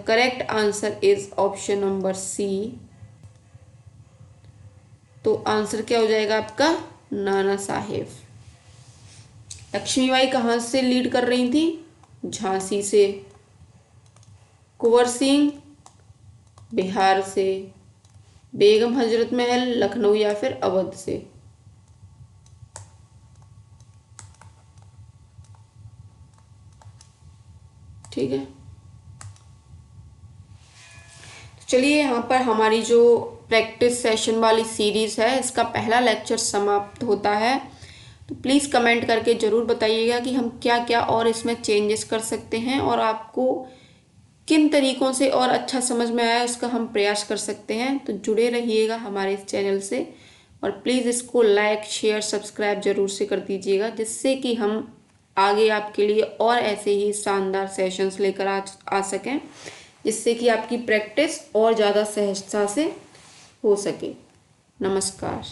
Correct answer is option number C. तो आंसर क्या हो जाएगा आपका? नाना साहेब। लक्ष्मीबाई कहाँ से लीड कर रही थी? झांसी से। कुंवर सिंह बिहार से। बेगम हजरत महल लखनऊ या फिर अवध से। ठीक है, चलिए यहाँ पर हमारी जो प्रैक्टिस सेशन वाली सीरीज़ है इसका पहला लेक्चर समाप्त होता है। तो प्लीज़ कमेंट करके ज़रूर बताइएगा कि हम क्या क्या और इसमें चेंजेस कर सकते हैं और आपको किन तरीक़ों से और अच्छा समझ में आया उसका हम प्रयास कर सकते हैं। तो जुड़े रहिएगा हमारे इस चैनल से और प्लीज़ इसको लाइक शेयर सब्सक्राइब ज़रूर से कर दीजिएगा, जिससे कि हम आगे आपके लिए और ऐसे ही शानदार सेशंस लेकर आ सकें, जिससे कि आपकी प्रैक्टिस और ज़्यादा सहजता से हो सके। नमस्कार।